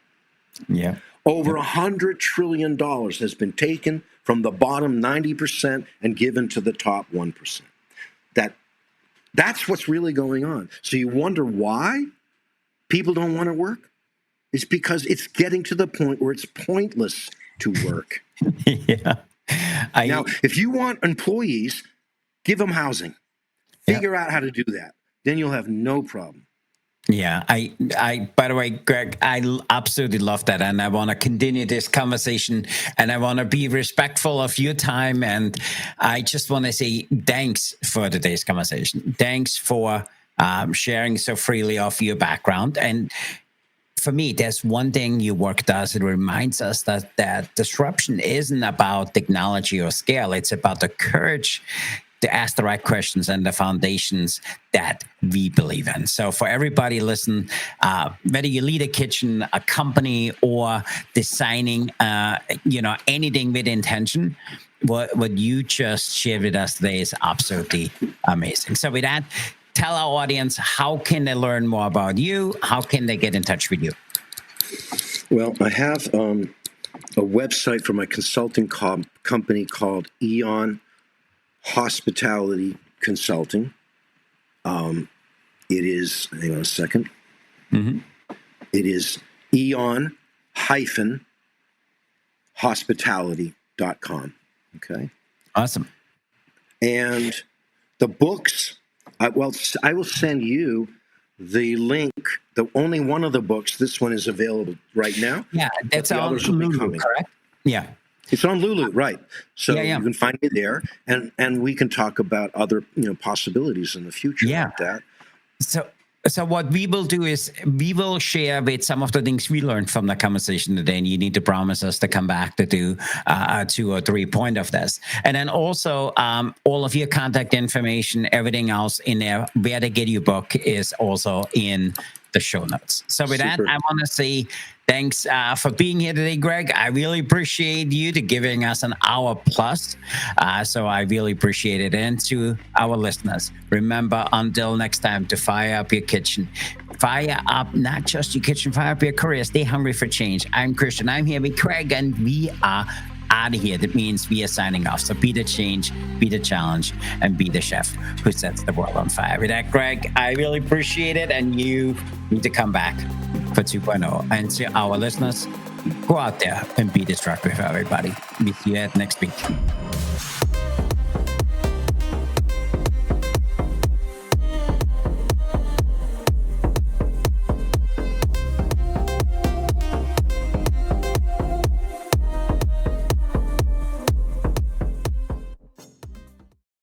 Yeah. Over $100 trillion has been taken from the bottom 90% and given to the top 1%. That's what's really going on. So you wonder why people don't want to work? It's because it's getting to the point where it's pointless to work. Now, if you want employees, give them housing. Figure out how to do that. Then you'll have no problem. Yeah, by the way, Greg, I absolutely love that. And I want to continue this conversation and I want to be respectful of your time. And I just want to say thanks for today's conversation. Thanks for sharing so freely of your background. And for me, there's one thing your work does. It reminds us that disruption isn't about technology or scale. It's about the courage to ask the right questions and the foundations that we believe in. So for everybody listen, whether you lead a kitchen, a company, or designing, anything with intention, what you just shared with us today is absolutely amazing. So with that, tell our audience, how can they learn more about you? How can they get in touch with you? Well, I have a website for my consulting company called Eon Hospitality Consulting. It is, hang on a second. It is eon-hospitality.com. Okay. Awesome. And the books, I will send you the link. The only one of the books, this one is available right now. Yeah, that's on Lulu, correct? Yeah. It's on Lulu, right? So Yeah. you can find it there, and we can talk about other possibilities in the future like that. So what we will do is we will share with some of the things we learned from the conversation today, and you need to promise us to come back to do 2 or 3 point of this. And then also all of your contact information, everything else in there, where to get your book is also in the show notes. So with that, I want to say thanks for being here today, Greg. I really appreciate you to giving us an hour plus. So I really appreciate it. And to our listeners, remember, until next time, to fire up your kitchen. Fire up not just your kitchen, fire up your career. Stay hungry for change. I'm Christian. I'm here with Craig, and we are out of here. That means we are signing off. So be the change, be the challenge, and be the chef who sets the world on fire. With that, Greg, I really appreciate it, and you need to come back for 2.0. And to our listeners, go out there and be disruptive, everybody. Meet you at next week.